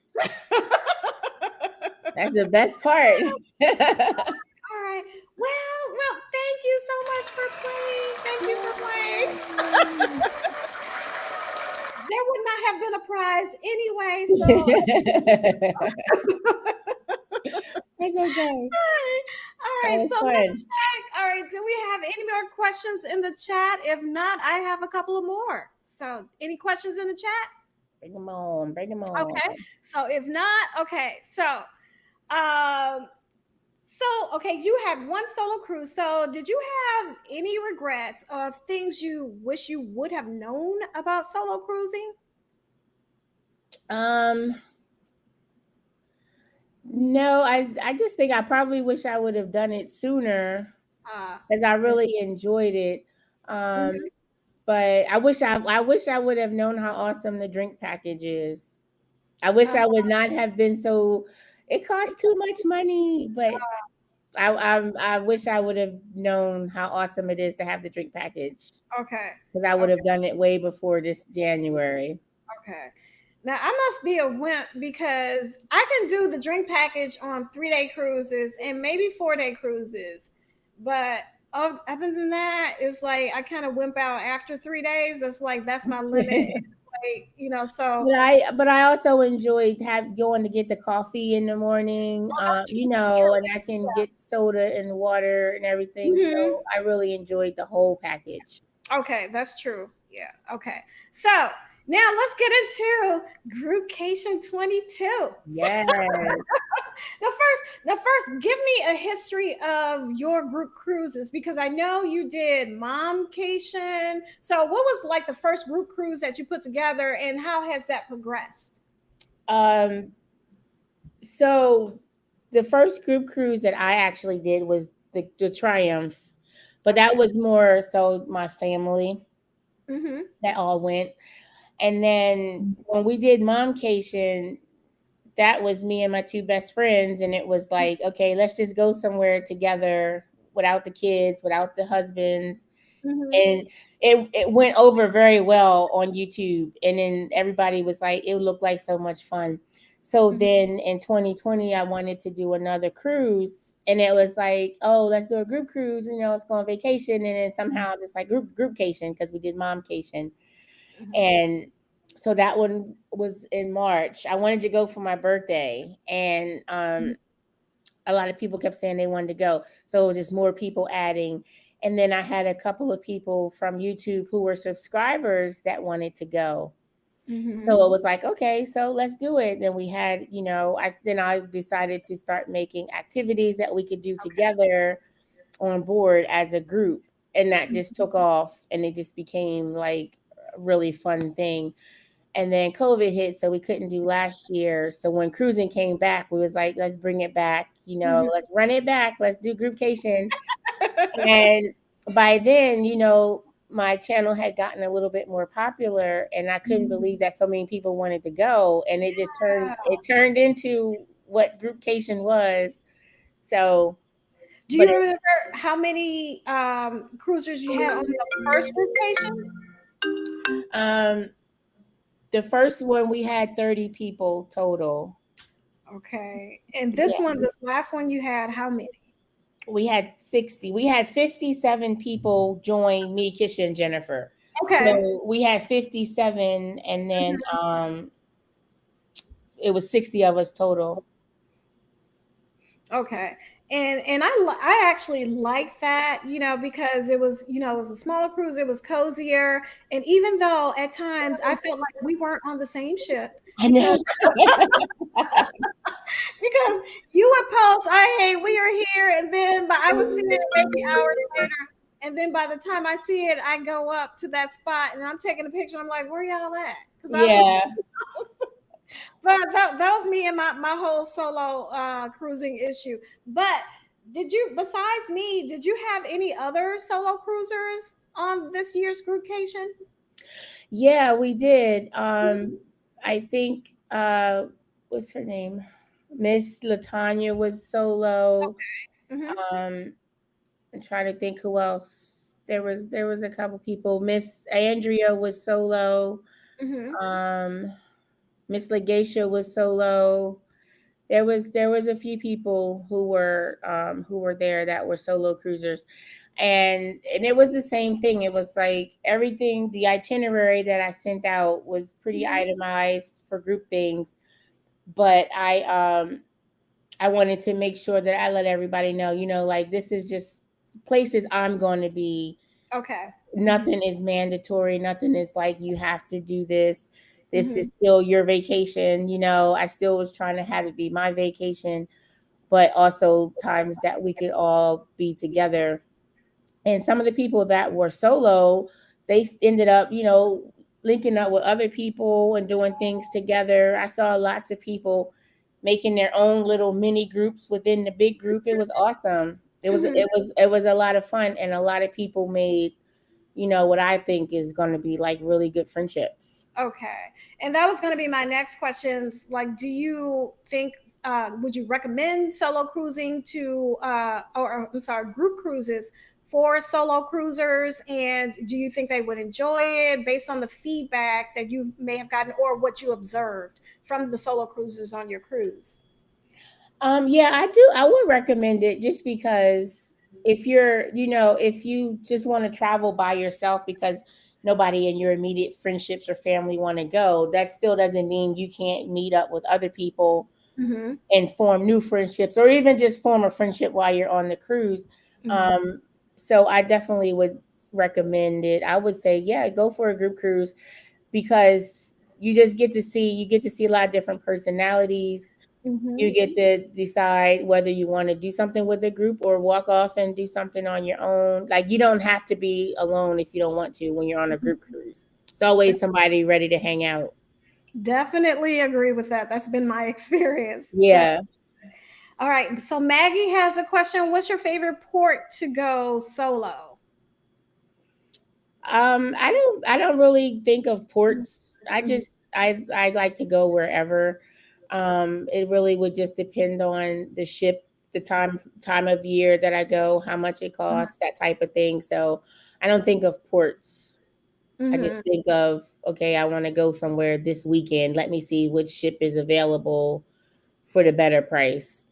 That's the best part. All right. Well, thank you so much for playing. Thank you for playing. There would not have been a prize anyway. So It's okay. All right. So let's check. All right. Do we have any more questions in the chat? If not, I have a couple of more. So any questions in the chat? Bring them on. Bring them on. Okay. So if not, okay. So okay, you had 1 solo cruise. So did you have any regrets of things you wish you would have known about solo cruising? No, I just think I probably wish I would have done it sooner because I really enjoyed it. But I wish I would have known how awesome the drink package is. I wish I would not have been so. It costs too much money, but I wish I would have known how awesome it is to have the drink package. Okay. Because I would have done it way before this January. Okay. Now I must be a wimp because I can do the drink package on 3-day cruises and maybe 4-day cruises, but other than that, it's like I kind of wimp out after 3 days. That's my limit. Like, so. But I also enjoyed going to get the coffee in the morning, and I can get soda and water and everything. So I really enjoyed the whole package. Okay, that's true. Yeah. Okay. So now let's get into Groupcation 22. Yes. Now first, give me a history of your group cruises because I know you did Momcation. So what was like the first group cruise that you put together and how has that progressed? So the first group cruise that I actually did was the Triumph, but that was more so my family that all went. And then when we did Momcation, that was me and my 2 best friends. And it was like, okay, let's just go somewhere together without the kids, without the husbands. And it went over very well on YouTube. And then everybody was like, it looked like so much fun. So then in 2020, I wanted to do another cruise. And it was like, oh, let's do a group cruise. Let's go on vacation. And then somehow just like groupcation because we did Momcation. And so that one was in March. I wanted to go for my birthday. And a lot of people kept saying they wanted to go. So it was just more people adding. And then I had a couple of people from YouTube who were subscribers that wanted to go. So it was like, okay, so let's do it. Then we had, I decided to start making activities that we could do together on board as a group. And that just took off and it just became like a really fun thing. And then COVID hit, so we couldn't do last year. So when cruising came back, we was like, let's bring it back, let's run it back. Let's do Groupcation. And by then, my channel had gotten a little bit more popular and I couldn't believe that so many people wanted to go. And it just turned into what Groupcation was. So. Do you remember how many cruisers you had on the first Groupcation? The first one, we had 30 people total. Okay. And this last one you had how many? We had 60. We had 57 people join me, Kisha, and Jennifer. Okay. So we had 57 and then it was 60 of us total. Okay. And I actually like that, because it was, it was a smaller cruise. It was cozier. And even though at times I felt like we weren't on the same ship. I know. Because you would post, hey, we are here. And then but I would see it maybe hours later. And then by the time I see it, I go up to that spot and I'm taking a picture. I'm like, where y'all at? But that was me and my whole solo cruising issue. But did you, besides me, did you have any other solo cruisers on this year's Groupcation? Yeah, we did. I think what's her name? Miss Latanya was solo. Mm-hmm. I'm trying to think who else. There was a couple people. Miss Andrea was solo. Mm-hmm. Miss Legacia was solo. There was a few people who were there that were solo cruisers, and it was the same thing. It was like everything. The itinerary that I sent out was pretty itemized for group things, but I wanted to make sure that I let everybody know, like this is just places I'm going to be. Okay. Nothing is mandatory. Nothing is like you have to do this. This is Mhm. still your vacation. I still was trying to have it be my vacation, but also times that we could all be together. And some of the people that were solo, they ended up, linking up with other people and doing things together. I saw lots of people making their own little mini groups within the big group. It was awesome. Mhm. It was a lot of fun, and a lot of people made, what I think is going to be like really good friendships. Okay. And that was going to be my next questions. Like, do you think, would you recommend solo cruising to, or I'm sorry, group cruises for solo cruisers? And do you think they would enjoy it based on the feedback that you may have gotten or what you observed from the solo cruisers on your cruise? Yeah, I do. I would recommend it just because if you just want to travel by yourself because nobody in your immediate friendships or family want to go, that still doesn't mean you can't meet up with other people Mm-hmm. and form new friendships or even just form a friendship while you're on the cruise. Mm-hmm. So I definitely would recommend it. I would say, yeah, go for a group cruise because you get to see a lot of different personalities. Mm-hmm. You get to decide whether you want to do something with a group or walk off and do something on your own. Like you don't have to be alone if you don't want to when you're on a group cruise. It's always somebody ready to hang out. Definitely agree with that. That's been my experience. So, Yeah. all right. So Maggie has a question. What's your favorite port to go solo? I don't really think of ports. I like to go wherever. It really would just depend on the ship, the time of year that I go, how much it costs, that type of thing. So I don't think of ports. I Mm-hmm. just think of, okay, I want to go somewhere this weekend. Let me see which ship is available for the better price.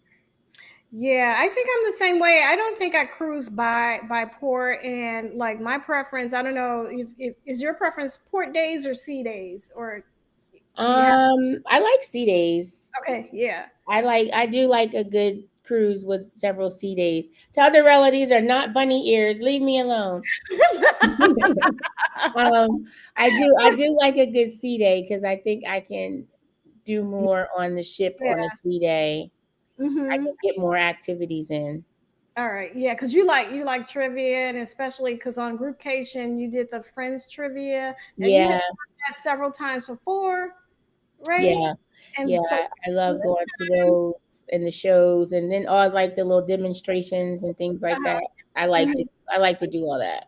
Yeah, I think I'm the same way. I don't think I cruise by port, and like my preference. I don't know if is your preference port days or sea days, or do you have? I like sea days. Okay, yeah. I do like a good cruise with several sea days. Tell the relatives are not bunny ears. Leave me alone. um, I do like a good sea day because I think I can do more on the ship Yeah. on a sea day. I Mm-hmm. can get more activities in. All right, yeah, because you like trivia, and especially because on Groupcation you did the Friends trivia. Now you have Yeah, done that several times before, right? yeah, yeah. And so I love this going to time, those and the shows, and then all like the little demonstrations and things like uh-huh. that. I like to Mhm. I like to do all that.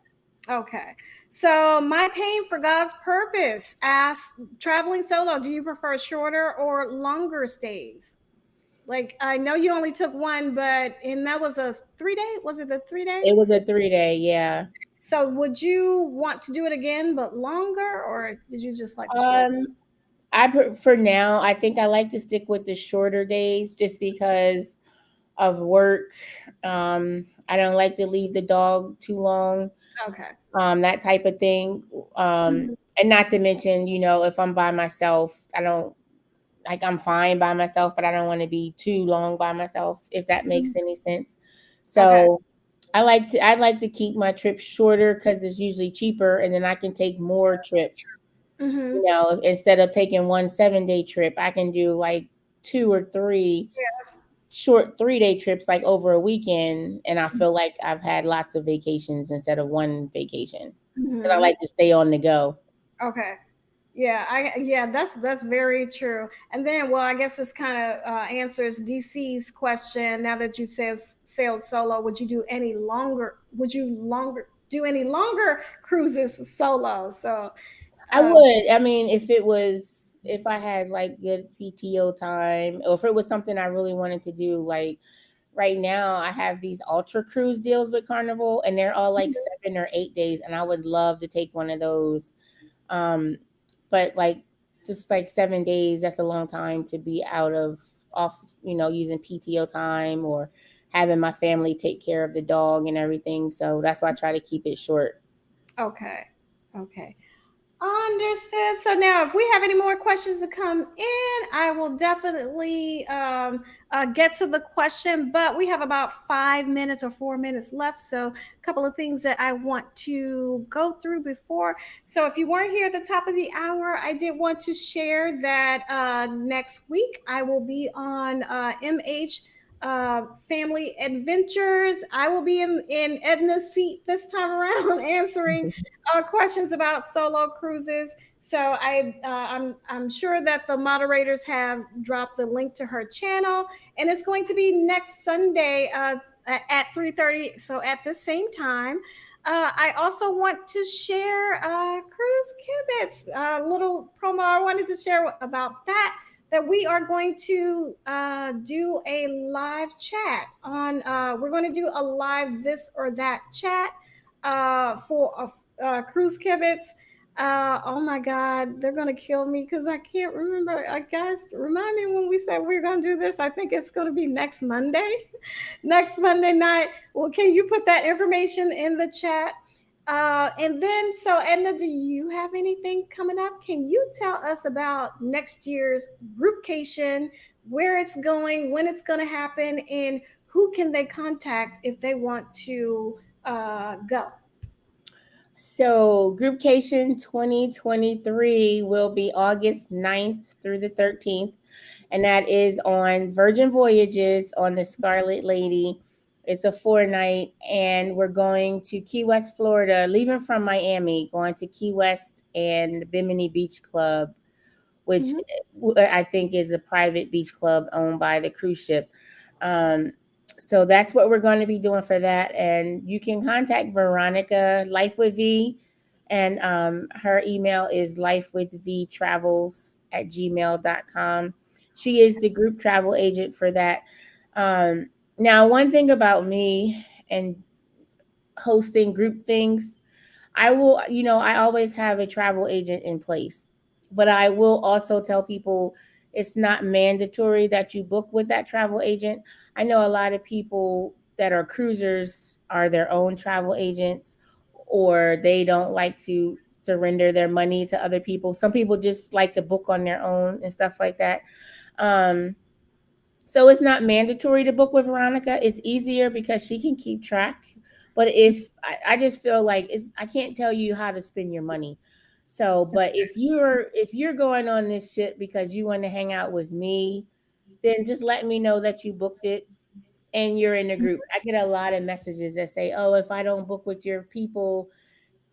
Okay. So my pain for God's purpose asks, traveling solo, do you prefer shorter or longer stays? Like I know you only took one, but and that was a 3 day. Was it the 3 day? It was a 3 day, yeah. So would you want to do it again, but longer, or did you just like the short? Um, for now, I think I like to stick with the shorter days just because of work. I don't like to leave the dog too long. Okay. That type of thing. Mhm. And not to mention, if I'm by myself, I don't like I'm fine by myself, but I don't want to be too long by myself, if that makes any sense. Okay. So I'd like to keep my trips shorter because it's usually cheaper and then I can take more trips. Hmm. Instead of taking one 7 day trip, I can do like two or three short 3 day trips like over a weekend. And I feel like I've had lots of vacations instead of one vacation because I Hmm. like to stay on the go. Okay. Yeah, that's very true. And then, well, I guess this kind of answers DC's question. Now that you sailed solo, would you do any longer? Would you longer do any longer cruises solo? So, I would. I mean, if I had like good PTO time, or if it was something I really wanted to do, like right now I have these ultra cruise deals with Carnival, and they're all like 7 or 8 days, and I would love to take one of those. Um, but like just like 7 days, that's a long time to be out of off, using PTO time or having my family take care of the dog and everything. So that's why I try to keep it short. okay, okay. Understood. So now, if we have any more questions to come in, I will definitely get to the question. But we have about 5 minutes or 4 minutes left. So, a couple of things that I want to go through before. So, if you weren't here at the top of the hour, I did want to share that next week I will be on MH. Family Adventures. I will be in Edna's seat this time around answering questions about solo cruises. So I'm sure that the moderators have dropped the link to her channel, and it's going to be next Sunday at 3:30. So at the same time. I also want to share Cruise Kibitz, a little promo I wanted to share about that. That we are going to do a live chat on. We're going to do a live this or that chat for Cruise Kibitz. Oh my God, they're gonna kill me because I can't remember. I guess remind me when we said we are gonna do this. I think it's gonna be next Monday, next Monday night. Well, can you put that information in the chat? And then, so Edna, do you have anything coming up? Can you tell us about next year's Groupcation, where it's going, when it's going to happen, and who can they contact if they want to go? So Groupcation 2023 will be August 9th through the 13th. And that is on Virgin Voyages on the Scarlet Lady. It's a 4-night, and we're going to Key West, Florida, leaving from Miami, going to Key West and Bimini Beach Club, which I think is a private beach club owned by the cruise ship. So that's what we're going to be doing for that. And you can contact Veronica, Life with V, and her email is lifewithvtravels@gmail.com. She is the group travel agent for that. Now, one thing about me and hosting group things, I always have a travel agent in place, but I will also tell people it's not mandatory that you book with that travel agent. I know a lot of people that are cruisers are their own travel agents, or they don't like to surrender their money to other people. Some people just like to book on their own and stuff like that. So it's not mandatory to book with Veronica. It's easier because she can keep track. But if I just feel like I can't tell you how to spend your money. So, but if you're going on this shit because you want to hang out with me, then just let me know that you booked it and you're in the group. I get a lot of messages that say, "Oh, if I don't book with your people,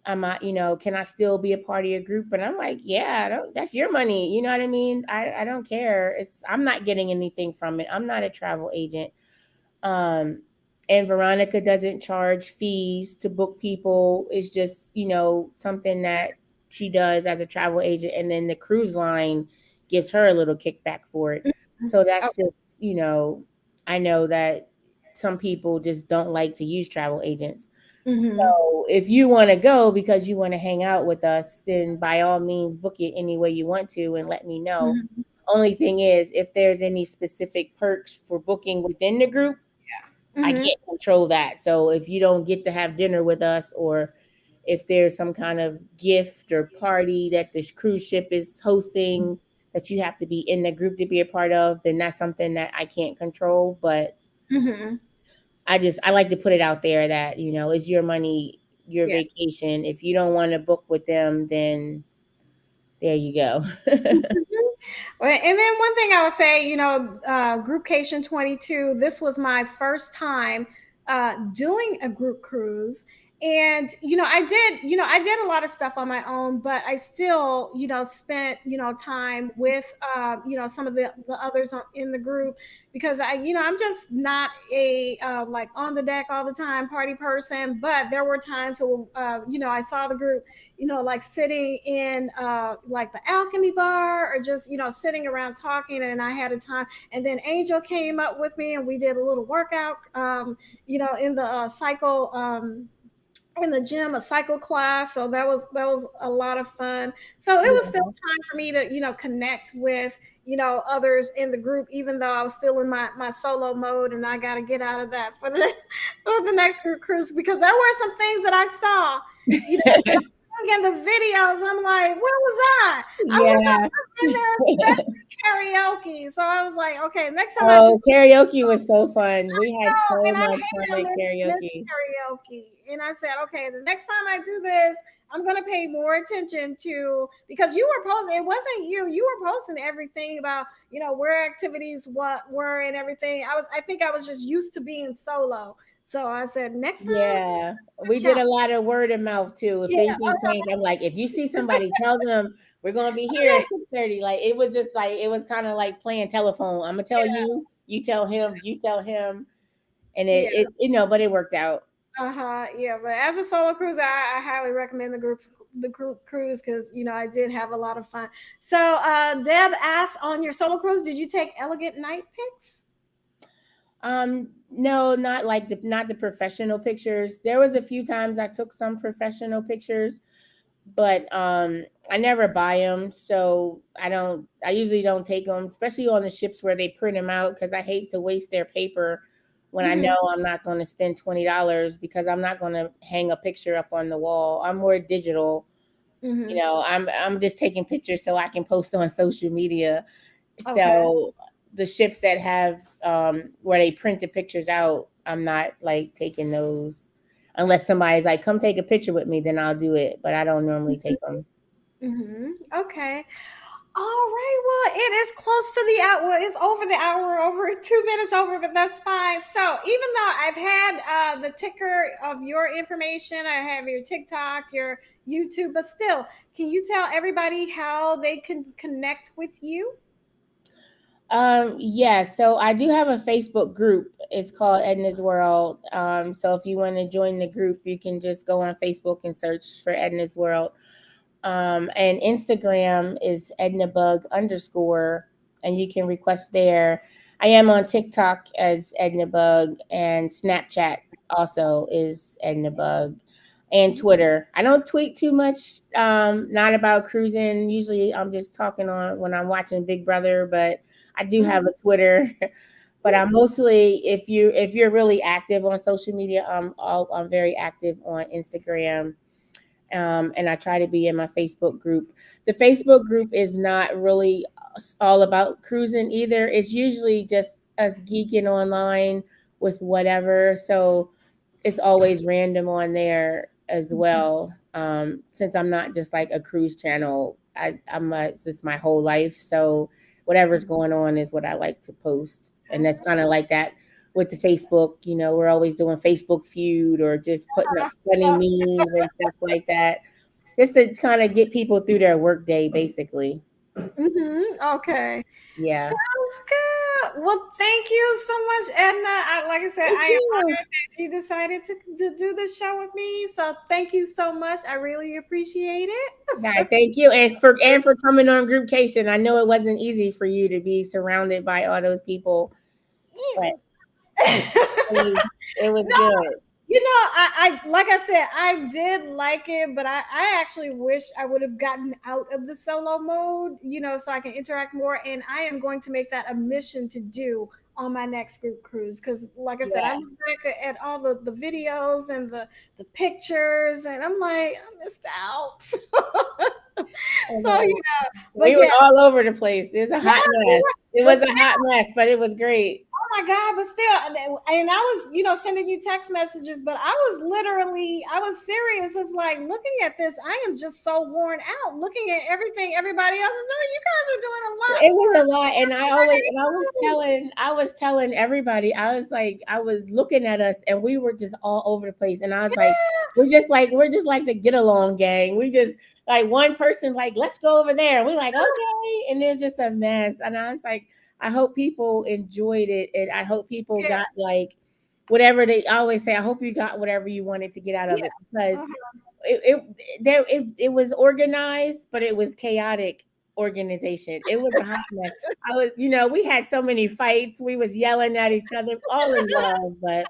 I'm not, can I still be a part of your group?" And I'm like, "Yeah, that's your money. You know what I mean? I don't care. I'm not getting anything from it. I'm not a travel agent." And Veronica doesn't charge fees to book people. It's just, something that she does as a travel agent. And then the cruise line gives her a little kickback for it. So that's just, I know that some people just don't like to use travel agents. So if you want to go because you want to hang out with us, then by all means book it any way you want to and let me know. Only thing is, if there's any specific perks for booking within the group, I can't control that. So if you don't get to have dinner with us, or if there's some kind of gift or party that this cruise ship is hosting that you have to be in the group to be a part of, then that's something that I can't control. But I like to put it out there that, it's your money, your vacation. If you don't want to book with them, then there you go. And then one thing I would say, Groupcation 22, this was my first time doing a group cruise. And I did a lot of stuff on my own, but I still spent time with some of the others in the group, because I'm just not a like on the deck all the time party person. But there were times where I saw the group like sitting in like the alchemy bar, or just sitting around talking, and I had a time. And then Angel came up with me, and we did a little workout in the cycle in the gym, a cycle class. So that was a lot of fun. So it was still time for me to connect with others in the group, even though I was still in my solo mode, and I got to get out of that for the for the next group cruise, because there were some things that I saw in the videos. I'm like, where was I? I wish I was in there, especially karaoke. So I was like, okay, next time karaoke was so fun. We had so and much fun at karaoke. And I said, okay, the next time I do this, I'm going to pay more attention to, because you were posting, it wasn't you were posting everything about, where activities, what were, and everything. I think I was just used to being solo. So I said, next time. Yeah, we did a lot of word of mouth too. If anything changed, I'm like, if you see somebody, tell them we're going to be here at 6:30. Like, it was just like, it was kind of like playing telephone. I'm going to tell you, you tell him, you tell him. And it but it worked out. Yeah, but as a solo cruiser, I highly recommend the group cruise, because I did have a lot of fun. So Deb asked, on your solo cruise, did you take elegant night pics? No, not the professional pictures. There was a few times I took some professional pictures, but I never buy them, so I usually don't take them, especially on the ships where they print them out, because I hate to waste their paper when I know I'm not going to spend $20, because I'm not going to hang a picture up on the wall. I'm more digital. I'm just taking pictures so I can post on social media. Okay. So the ships that have where they print the pictures out, I'm not like taking those unless somebody's like, come take a picture with me, then I'll do it. But I don't normally take them. Okay. All right. Well, it is close to the hour. Well, it's over the hour, over 2 minutes over, but that's fine. So even though I've had the ticker of your information, I have your TikTok, your YouTube, but still, can you tell everybody how they can connect with you? Yeah, so I do have a Facebook group. It's called Edna's World. So if you want to join the group, you can just go on Facebook and search for Edna's World. And Instagram is EdnaBug_, and you can request there. I am on TikTok as EdnaBug, and Snapchat also is EdnaBug, and Twitter. I don't tweet too much, not about cruising. Usually I'm just talking on when I'm watching Big Brother, but I do have a Twitter. But I'm mostly, if you're really active on social media, I'm very active on Instagram. And I try to be in my Facebook group. The Facebook group is not really all about cruising either. It's usually just us geeking online with whatever. So it's always random on there as well. Since I'm not just like a cruise channel, it's just my whole life. So whatever's going on is what I like to post. And that's kind of like that with the Facebook, we're always doing Facebook feud or just putting up funny memes and stuff like that, just to kind of get people through their work day, basically. Okay. Yeah. Sounds good. Well, thank you so much, Edna. Like I said, I am honored that you decided to do this show with me. So thank you so much. I really appreciate it. Yeah, thank you. And for coming on Groupcation. I know it wasn't easy for you to be surrounded by all those people. But it was good. I like I said, I did like it, but I actually wish I would have gotten out of the solo mode, so I can interact more. And I am going to make that a mission to do on my next group cruise, because like I said, I look back at all the videos and the pictures, and I'm like, I missed out. So we were all over the place. It was a hot mess. It was a hot mess, but it was great. Oh my God, but still, and I was, sending you text messages, but I was serious. It's like looking at this, I am just so worn out looking at everything everybody else is doing. You guys are doing a lot. It was a lot. And I was telling everybody, I was looking at us and we were just all over the place. And I was like, we're just like the get along gang. We just like one person, like, let's go over there. And we're like, okay. And it's just a mess. And I was like, I hope people enjoyed it. And I hope people got like whatever they always say. I hope you got whatever you wanted to get out of it, because it was organized, but it was chaotic organization. It was a hot mess. We had so many fights. We was yelling at each other, all in love, but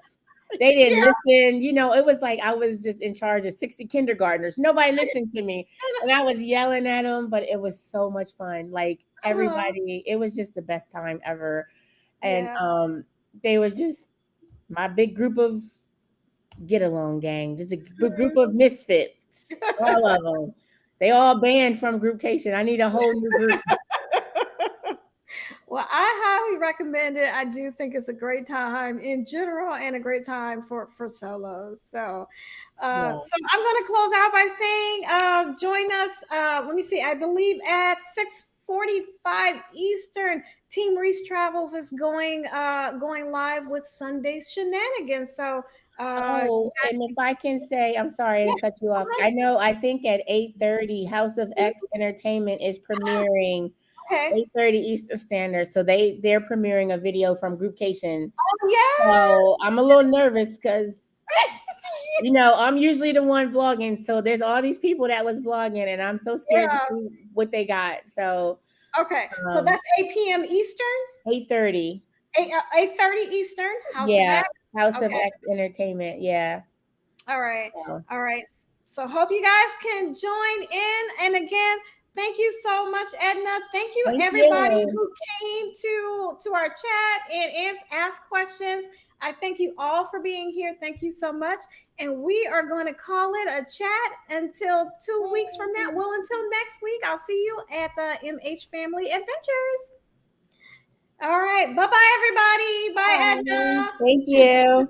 they didn't listen. It was like I was just in charge of 60 kindergartners. Nobody listened to me, and I was yelling at them. But it was so much fun. Like everybody, it was just the best time ever. And they were just my big group of get along gang, just a group of misfits, all of them. They all banned from Groupcation. I need a whole new group. Well, I highly recommend it. I do think it's a great time in general and a great time for solos. So, so I'm going to close out by saying, join us. Let me see. I believe at 6:45 Eastern, Team Reese Travels is going live with Sunday's Shenanigans. So, and if I can say, I'm sorry to cut you off. I think at 8:30, House of X Entertainment is premiering. 8:30 Eastern Standard. So they're premiering a video from Groupcation. Oh yeah. So I'm a little nervous because I'm usually the one vlogging. So there's all these people that was vlogging, and I'm so scared to see what they got. So so that's 8 p.m. Eastern. 8:30. 8:30 Eastern. House of X Entertainment. Yeah. All right. All right. So hope you guys can join in. And again, thank you so much, Edna. Thank you, everybody who came to our chat and asked questions. I thank you all for being here. Thank you so much. And we are going to call it a chat until 2 weeks from now. Well, until next week, I'll see you at MH Family Adventures. All right. Bye-bye, everybody. Bye, Edna. Thank you.